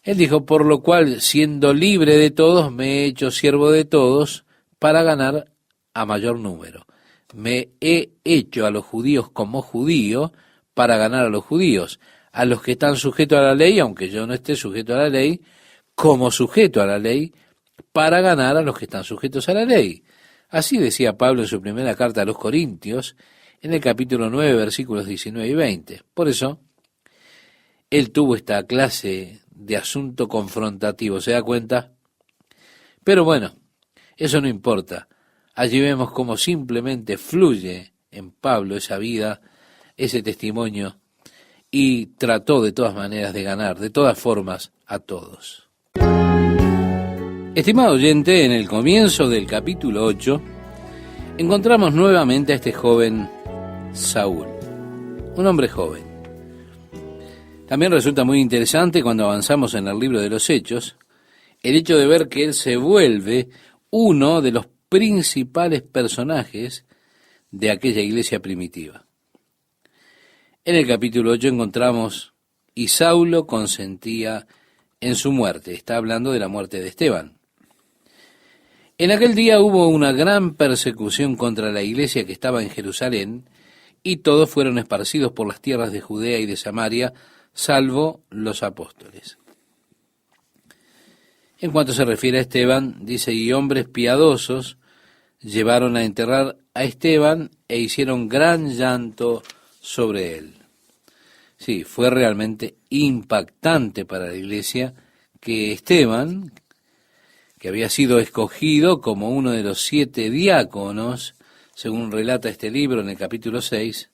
S1: Él dijo, por lo cual, siendo libre de todos, me he hecho siervo de todos para ganar a mayor número. Me he hecho a los judíos como judío para ganar a los judíos, a los que están sujetos a la ley, aunque yo no esté sujeto a la ley, como sujeto a la ley, para ganar a los que están sujetos a la ley. Así decía Pablo en su primera carta a los Corintios, en el capítulo 9, versículos 19 y 20. Por eso, él tuvo esta clase de asunto confrontativo, ¿se da cuenta? Pero bueno, eso no importa. Allí vemos cómo simplemente fluye en Pablo esa vida, ese testimonio, y trató de todas maneras de ganar, de todas formas, a todos. Estimado oyente, en el comienzo del capítulo 8, encontramos nuevamente a este joven Saúl, un hombre joven. También resulta muy interesante cuando avanzamos en el libro de los Hechos, el hecho de ver que él se vuelve uno de los principales personajes de aquella iglesia primitiva. En el capítulo 8 encontramos, y Saulo consentía en su muerte. Está hablando de la muerte de Esteban. En aquel día hubo una gran persecución contra la iglesia que estaba en Jerusalén, y todos fueron esparcidos por las tierras de Judea y de Samaria, salvo los apóstoles. En cuanto se refiere a Esteban, dice, y hombres piadosos llevaron a enterrar a Esteban e hicieron gran llanto sobre él. Sí, fue realmente impactante para la iglesia que Esteban, que había sido escogido como uno de los 7 diáconos, según relata este libro en el capítulo 6,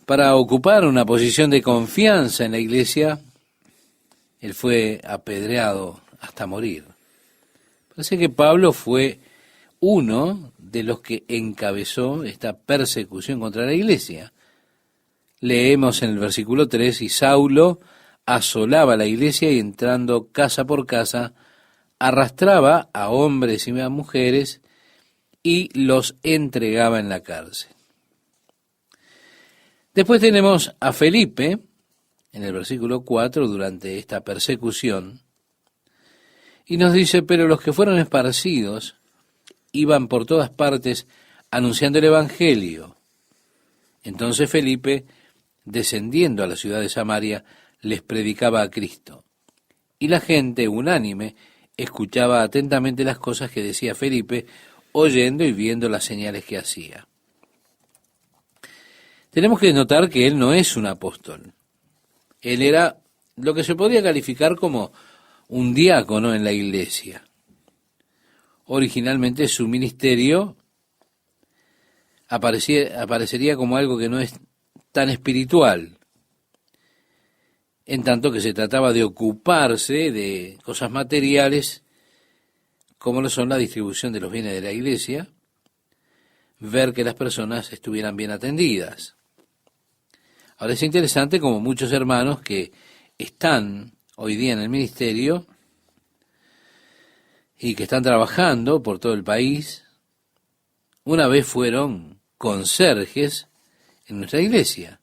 S1: para ocupar una posición de confianza en la iglesia, él fue apedreado hasta morir. Parece que Pablo fue uno de los que encabezó esta persecución contra la iglesia. Leemos en el versículo 3, y Saulo asolaba la iglesia y entrando casa por casa, arrastraba a hombres y a mujeres y los entregaba en la cárcel. Después tenemos a Felipe, en el versículo 4, durante esta persecución, y nos dice, pero los que fueron esparcidos iban por todas partes anunciando el evangelio. Entonces Felipe, descendiendo a la ciudad de Samaria, les predicaba a Cristo. Y la gente, unánime, escuchaba atentamente las cosas que decía Felipe, oyendo y viendo las señales que hacía. Tenemos que notar que él no es un apóstol. Él era lo que se podría calificar como un diácono en la iglesia. Originalmente su ministerio aparecería como algo que no es tan espiritual, en tanto que se trataba de ocuparse de cosas materiales, como lo son la distribución de los bienes de la iglesia, ver que las personas estuvieran bien atendidas. Ahora es interesante como muchos hermanos que están hoy día en el ministerio y que están trabajando por todo el país, una vez fueron conserjes en nuestra iglesia.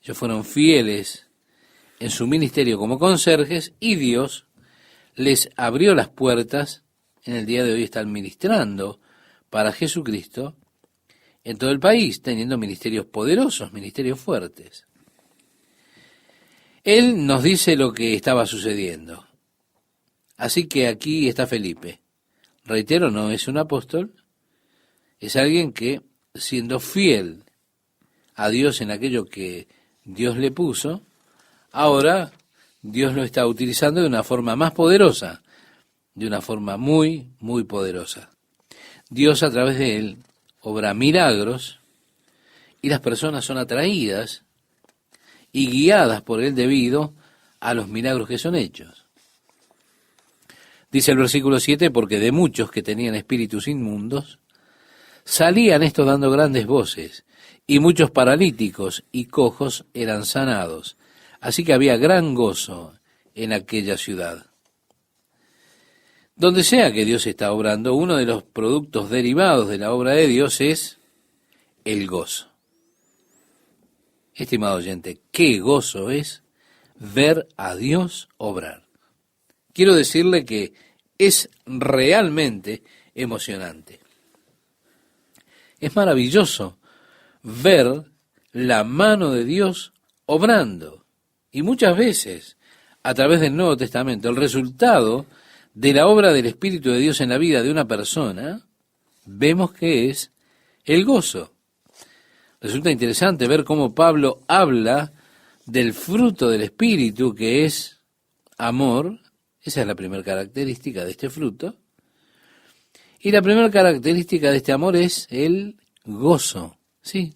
S1: Ellos fueron fieles en su ministerio como conserjes y Dios les abrió las puertas. En el día de hoy están ministrando para Jesucristo en todo el país, teniendo ministerios poderosos, ministerios fuertes. Él nos dice lo que estaba sucediendo. Así que aquí está Felipe. Reitero, no es un apóstol, Es alguien que, siendo fiel a Dios en aquello que Dios le puso, ahora Dios lo está utilizando de una forma más poderosa, de una forma muy, muy poderosa. Dios a través de él obra milagros y las personas son atraídas y guiadas por él debido a los milagros que son hechos. Dice el versículo 7, porque de muchos que tenían espíritus inmundos, salían estos dando grandes voces, y muchos paralíticos y cojos eran sanados. Así que había gran gozo en aquella ciudad. Donde sea que Dios está obrando, uno de los productos derivados de la obra de Dios es el gozo. Estimado oyente, qué gozo es ver a Dios obrar. Quiero decirle que es realmente emocionante. Es maravilloso ver la mano de Dios obrando. Y muchas veces, a través del Nuevo Testamento, el resultado de la obra del Espíritu de Dios en la vida de una persona, vemos que es el gozo. Resulta interesante ver cómo Pablo habla del fruto del Espíritu, que es amor. Esa es la primera característica de este fruto. Y la primera característica de este amor es el gozo. Sí,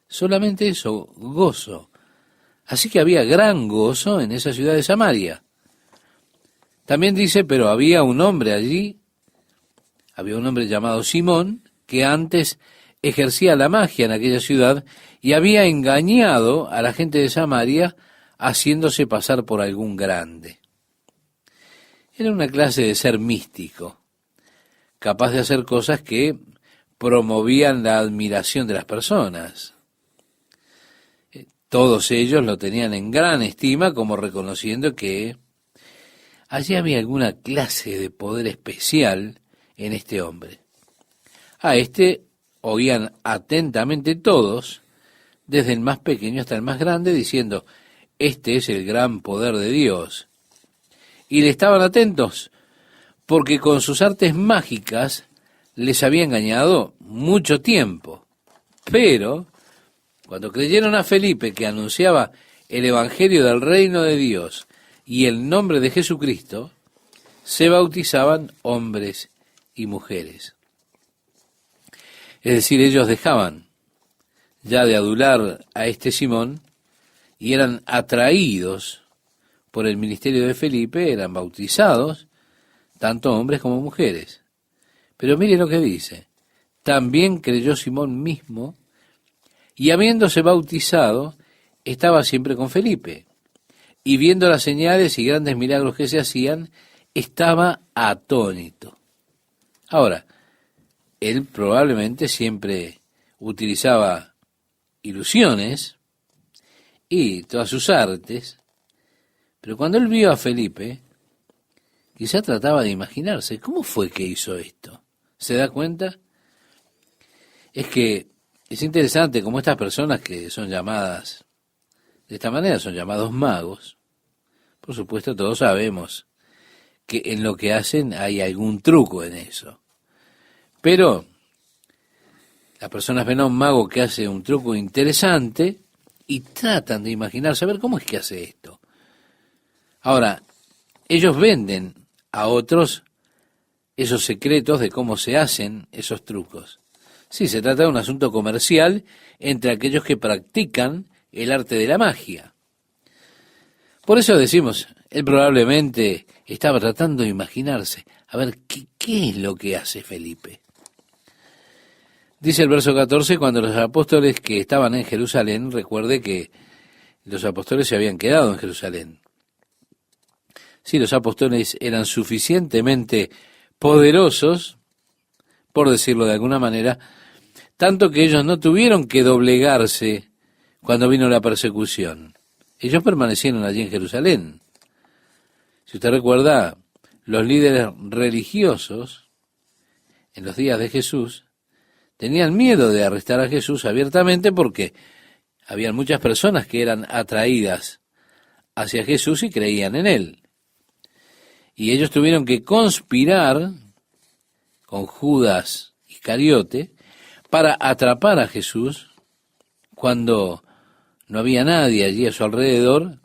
S1: solamente eso, gozo. Así que había gran gozo en esa ciudad de Samaria. También dice, pero había un hombre allí, había un hombre llamado Simón, que antes ejercía la magia en aquella ciudad y había engañado a la gente de Samaria haciéndose pasar por algún grande. Era una clase de ser místico, capaz de hacer cosas que promovían la admiración de las personas. Todos ellos lo tenían en gran estima, como reconociendo que allí había alguna clase de poder especial en este hombre. A este oían atentamente todos, desde el más pequeño hasta el más grande, diciendo, este es el gran poder de Dios. Y le estaban atentos, porque con sus artes mágicas les había engañado mucho tiempo. Pero, cuando creyeron a Felipe, que anunciaba el Evangelio del reino de Dios y el nombre de Jesucristo, se bautizaban hombres y mujeres. Es decir, ellos dejaban ya de adular a este Simón y eran atraídos por el ministerio de Felipe, eran bautizados, tanto hombres como mujeres. Pero mire lo que dice, también creyó Simón mismo, y habiéndose bautizado, estaba siempre con Felipe, y viendo las señales y grandes milagros que se hacían, estaba atónito. Ahora, él probablemente siempre utilizaba ilusiones y todas sus artes, pero cuando él vio a Felipe, quizá trataba de imaginarse, ¿cómo fue que hizo esto? ¿Se da cuenta? Es que es interesante cómo estas personas que son llamadas de esta manera, son llamados magos. Por supuesto, todos sabemos que en lo que hacen hay algún truco en eso. Pero las personas ven a un mago que hace un truco interesante y tratan de imaginarse, a ver, ¿cómo es que hace esto? Ahora, ellos venden a otros esos secretos de cómo se hacen esos trucos. Sí, se trata de un asunto comercial entre aquellos que practican el arte de la magia. Por eso decimos, él probablemente estaba tratando de imaginarse, a ver, ¿qué es lo que hace Felipe? Dice el verso 14, cuando los apóstoles que estaban en Jerusalén, recuerde que los apóstoles se habían quedado en Jerusalén. Sí, los apóstoles eran suficientemente poderosos, por decirlo de alguna manera, tanto que ellos no tuvieron que doblegarse cuando vino la persecución. Ellos permanecieron allí en Jerusalén. Si usted recuerda, los líderes religiosos en los días de Jesús tenían miedo de arrestar a Jesús abiertamente porque habían muchas personas que eran atraídas hacia Jesús y creían en él. Y ellos tuvieron que conspirar con Judas Iscariote para atrapar a Jesús cuando no había nadie allí a su alrededor,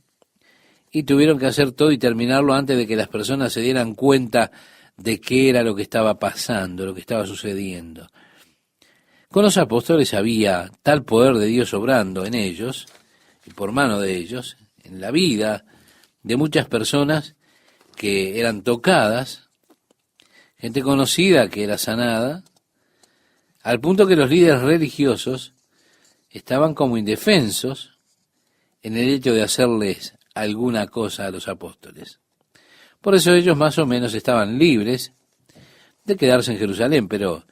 S1: y tuvieron que hacer todo y terminarlo antes de que las personas se dieran cuenta de qué era lo que estaba pasando, lo que estaba sucediendo. Con los apóstoles había tal poder de Dios obrando en ellos, y por mano de ellos, en la vida de muchas personas que eran tocadas, gente conocida que era sanada, al punto que los líderes religiosos estaban como indefensos en el hecho de hacerles alguna cosa a los apóstoles. Por eso ellos más o menos estaban libres de quedarse en Jerusalén, pero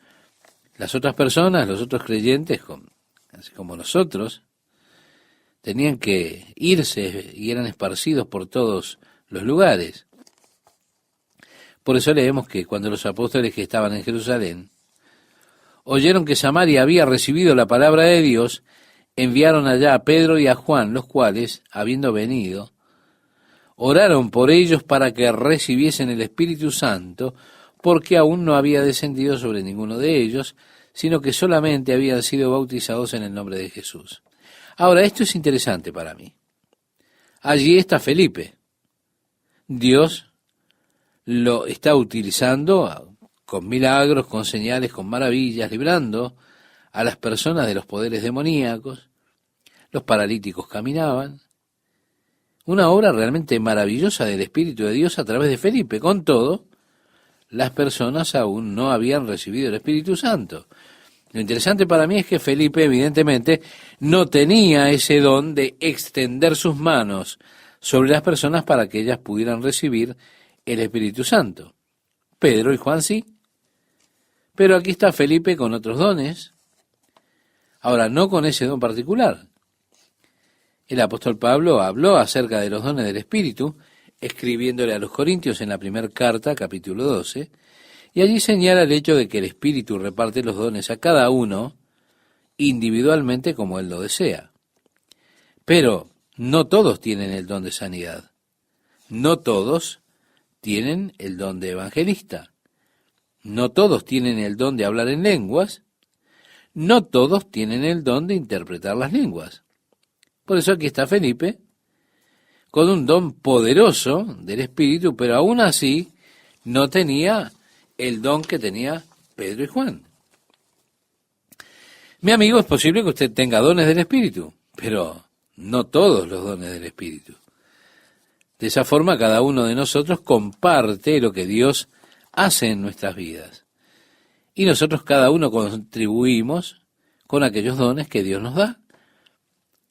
S1: las otras personas, los otros creyentes, así como nosotros, tenían que irse y eran esparcidos por todos los lugares. Por eso leemos que cuando los apóstoles que estaban en Jerusalén oyeron que Samaria había recibido la palabra de Dios, enviaron allá a Pedro y a Juan, los cuales, habiendo venido, oraron por ellos para que recibiesen el Espíritu Santo, porque aún no había descendido sobre ninguno de ellos, sino que solamente habían sido bautizados en el nombre de Jesús. Ahora, esto es interesante para mí. Allí está Felipe. Dios lo está utilizando con milagros, con señales, con maravillas, librando a las personas de los poderes demoníacos. Los paralíticos caminaban. Una obra realmente maravillosa del Espíritu de Dios a través de Felipe. Con todo, las personas aún no habían recibido el Espíritu Santo. Lo interesante para mí es que Felipe, evidentemente, no tenía ese don de extender sus manos sobre las personas para que ellas pudieran recibir el Espíritu Santo. Pedro y Juan sí. Pero aquí está Felipe con otros dones. Ahora, no con ese don particular. El apóstol Pablo habló acerca de los dones del Espíritu, escribiéndole a los Corintios en la primera carta, capítulo 12, y allí señala el hecho de que el Espíritu reparte los dones a cada uno individualmente como él lo desea. Pero no todos tienen el don de sanidad. No todos tienen el don de evangelista. No todos tienen el don de hablar en lenguas. No todos tienen el don de interpretar las lenguas. Por eso aquí está Felipe, con un don poderoso del Espíritu, pero aún así no tenía el don que tenía Pedro y Juan. Mi amigo, es posible que usted tenga dones del Espíritu, pero no todos los dones del Espíritu. De esa forma, cada uno de nosotros comparte lo que Dios hace en nuestras vidas. Y nosotros cada uno contribuimos con aquellos dones que Dios nos da.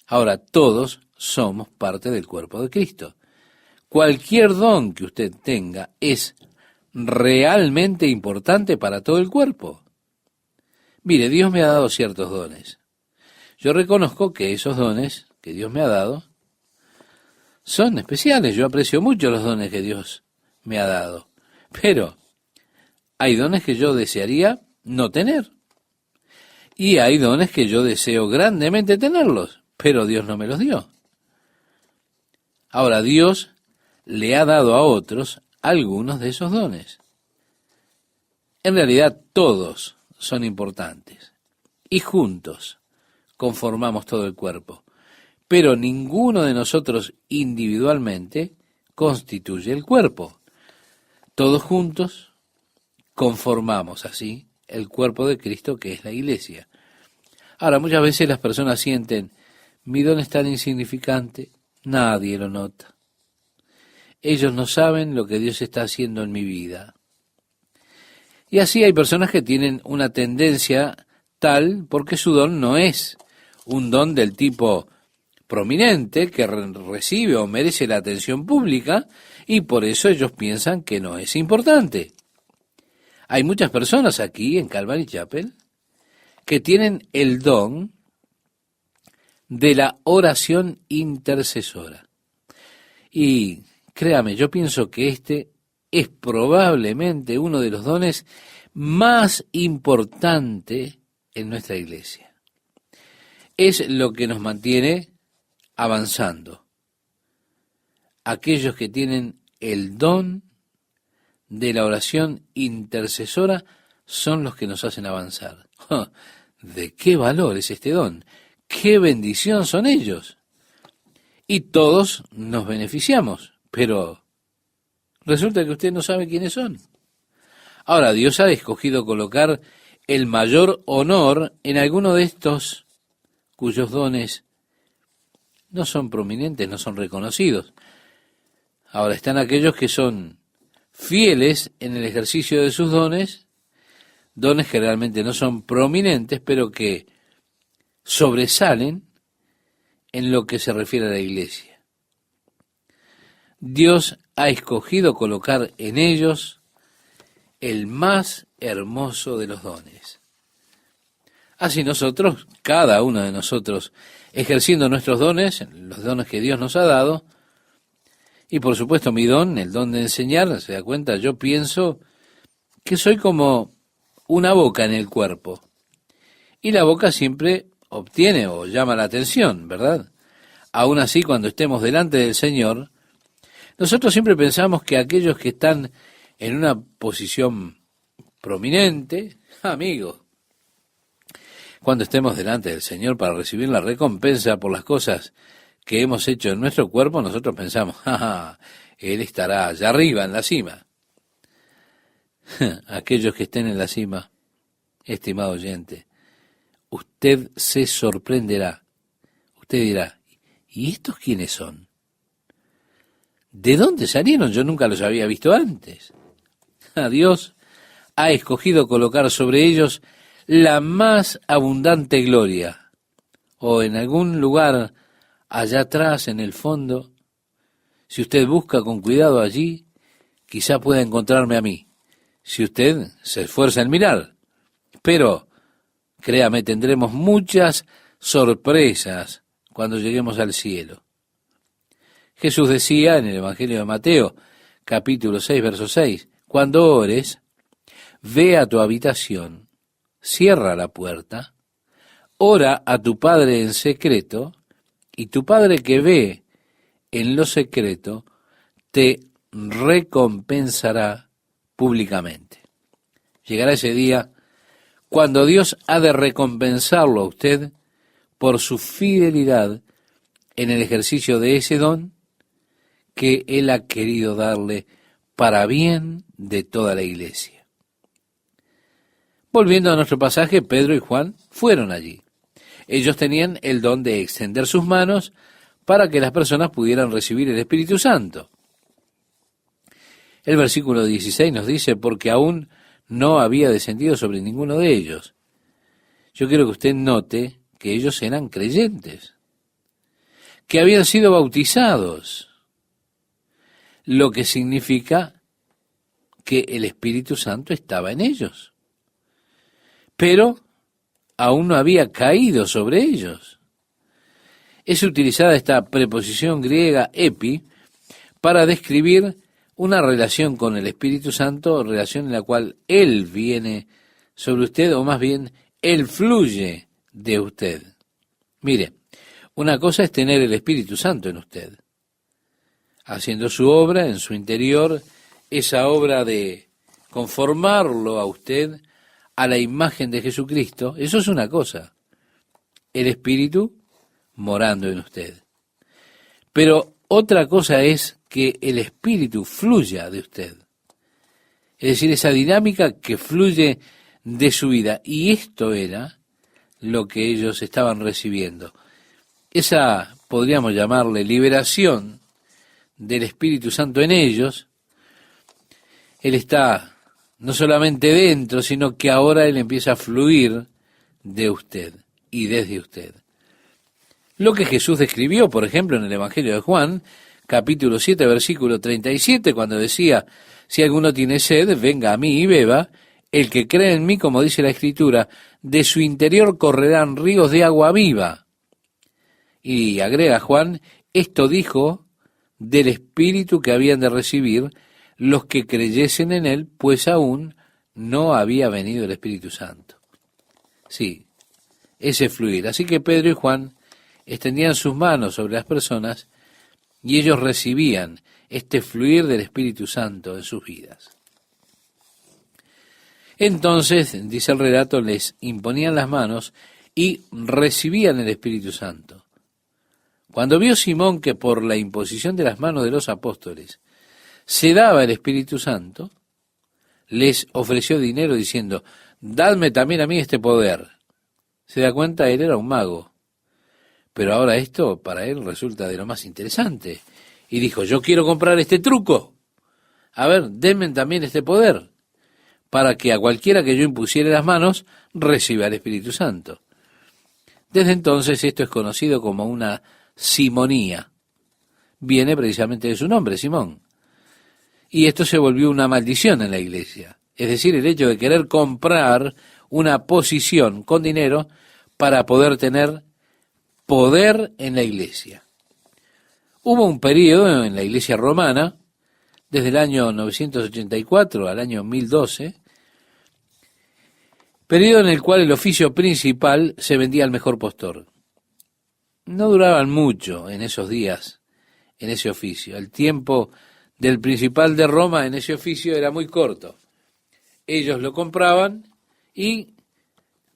S1: Ahora, todos somos parte del cuerpo de Cristo. Cualquier don que usted tenga es realmente importante para todo el cuerpo. Mire, Dios me ha dado ciertos dones. Yo reconozco que esos dones que Dios me ha dado son especiales. Yo aprecio mucho los dones que Dios me ha dado. Pero hay dones que yo desearía no tener. Y hay dones que yo deseo grandemente tenerlos, pero Dios no me los dio. Ahora, Dios le ha dado a otros algunos de esos dones. En realidad, todos son importantes. Y juntos conformamos todo el cuerpo. Pero ninguno de nosotros individualmente constituye el cuerpo. Todos juntos conformamos así el cuerpo de Cristo, que es la iglesia. Ahora, muchas veces las personas sienten, mi don es tan insignificante, nadie lo nota. Ellos no saben lo que Dios está haciendo en mi vida. Y así hay personas que tienen una tendencia tal porque su don no es un don del tipo prominente que recibe o merece la atención pública, y por eso ellos piensan que no es importante. Hay muchas personas aquí en Calvary Chapel que tienen el don de la oración intercesora. Y créame, yo pienso que este es probablemente uno de los dones más importantes en nuestra iglesia. Es lo que nos mantiene avanzando. Aquellos que tienen el don de la oración intercesora son los que nos hacen avanzar. ¿de qué valor es este don? ¿Qué bendición son ellos? Y todos nos beneficiamos, pero resulta que usted no sabe quiénes son. Ahora, Dios ha escogido colocar el mayor honor en alguno de estos cuyos dones no son prominentes, no son reconocidos. Ahora están aquellos que son fieles en el ejercicio de sus dones, dones que realmente no son prominentes, pero que sobresalen en lo que se refiere a la iglesia. Dios ha escogido colocar en ellos el más hermoso de los dones. Así nosotros, cada uno de nosotros, ejerciendo nuestros dones, los dones que Dios nos ha dado, y por supuesto mi don, el don de enseñar, se da cuenta, yo pienso que soy como una boca en el cuerpo. Y la boca siempre obtiene o llama la atención, ¿verdad? Aún así, cuando estemos delante del Señor, nosotros siempre pensamos que aquellos que están en una posición prominente, amigo, cuando estemos delante del Señor para recibir la recompensa por las cosas que hemos hecho en nuestro cuerpo, nosotros pensamos, Él estará allá arriba, en la cima. Aquellos que estén en la cima, estimado oyente, usted se sorprenderá. Usted dirá, ¿y estos quiénes son? ¿De dónde salieron? Yo nunca los había visto antes. Dios ha escogido colocar sobre ellos la más abundante gloria, o en algún lugar allá atrás, en el fondo, si usted busca con cuidado allí, quizá pueda encontrarme a mí, si usted se esfuerza en mirar. Pero, créame, tendremos muchas sorpresas cuando lleguemos al cielo. Jesús decía en el Evangelio de Mateo, capítulo 6, verso 6, cuando ores, ve a tu habitación, cierra la puerta, ora a tu Padre en secreto, y tu Padre que ve en lo secreto, te recompensará públicamente. Llegará ese día cuando Dios ha de recompensarlo a usted por su fidelidad en el ejercicio de ese don que Él ha querido darle para bien de toda la iglesia. Volviendo a nuestro pasaje, Pedro y Juan fueron allí. Ellos tenían el don de extender sus manos para que las personas pudieran recibir el Espíritu Santo. El versículo 16 nos dice, porque aún no había descendido sobre ninguno de ellos. Yo quiero que usted note que ellos eran creyentes, que habían sido bautizados, lo que significa que el Espíritu Santo estaba en ellos, pero aún no había caído sobre ellos. Es utilizada esta preposición griega epi para describir una relación con el Espíritu Santo, relación en la cual Él viene sobre usted, o más bien, Él fluye de usted. Mire, una cosa es tener el Espíritu Santo en usted, haciendo su obra en su interior, esa obra de conformarlo a usted a la imagen de Jesucristo. Eso es una cosa, el Espíritu morando en usted. Pero otra cosa es que el Espíritu fluya de usted, es decir, esa dinámica que fluye de su vida. Y esto era lo que ellos estaban recibiendo. Esa, podríamos llamarle, liberación del Espíritu Santo en ellos. Él está no solamente dentro, sino que ahora Él empieza a fluir de usted y desde usted. Lo que Jesús describió, por ejemplo, en el Evangelio de Juan, capítulo 7, versículo 37, cuando decía, si alguno tiene sed, venga a mí y beba, el que cree en mí, como dice la Escritura, de su interior correrán ríos de agua viva. Y agrega Juan, esto dijo del Espíritu que habían de recibir los que creyesen en Él, pues aún no había venido el Espíritu Santo. Sí, ese fluir. Así que Pedro y Juan extendían sus manos sobre las personas y ellos recibían este fluir del Espíritu Santo en sus vidas. Entonces, dice el relato, les imponían las manos y recibían el Espíritu Santo. Cuando vio Simón que por la imposición de las manos de los apóstoles se daba el Espíritu Santo, les ofreció dinero diciendo, dadme también a mí este poder. Se da cuenta, él era un mago. Pero ahora esto para él resulta de lo más interesante. Y dijo, yo quiero comprar este truco. A ver, denme también este poder, para que a cualquiera que yo impusiere las manos, reciba el Espíritu Santo. Desde entonces esto es conocido como una simonía. Viene precisamente de su nombre, Simón. Y esto se volvió una maldición en la iglesia. Es decir, el hecho de querer comprar una posición con dinero para poder tener poder en la iglesia. Hubo un periodo en la iglesia romana, desde el año 984 al año 1012, periodo en el cual el oficio principal se vendía al mejor postor. No duraban mucho en esos días, en ese oficio. El tiempo del principal de Roma en ese oficio era muy corto. Ellos lo compraban y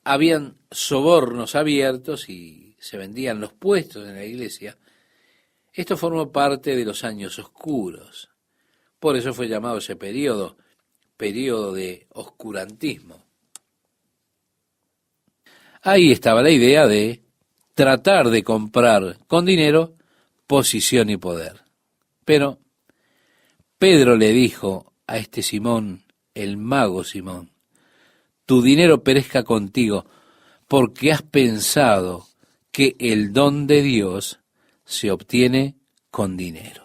S1: habían sobornos abiertos y se vendían los puestos en la iglesia. Esto formó parte de los años oscuros. Por eso fue llamado ese periodo de oscurantismo. Ahí estaba la idea de tratar de comprar con dinero posición y poder. Pero Pedro le dijo a este Simón, el mago Simón, tu dinero perezca contigo, porque has pensado que el don de Dios se obtiene con dinero.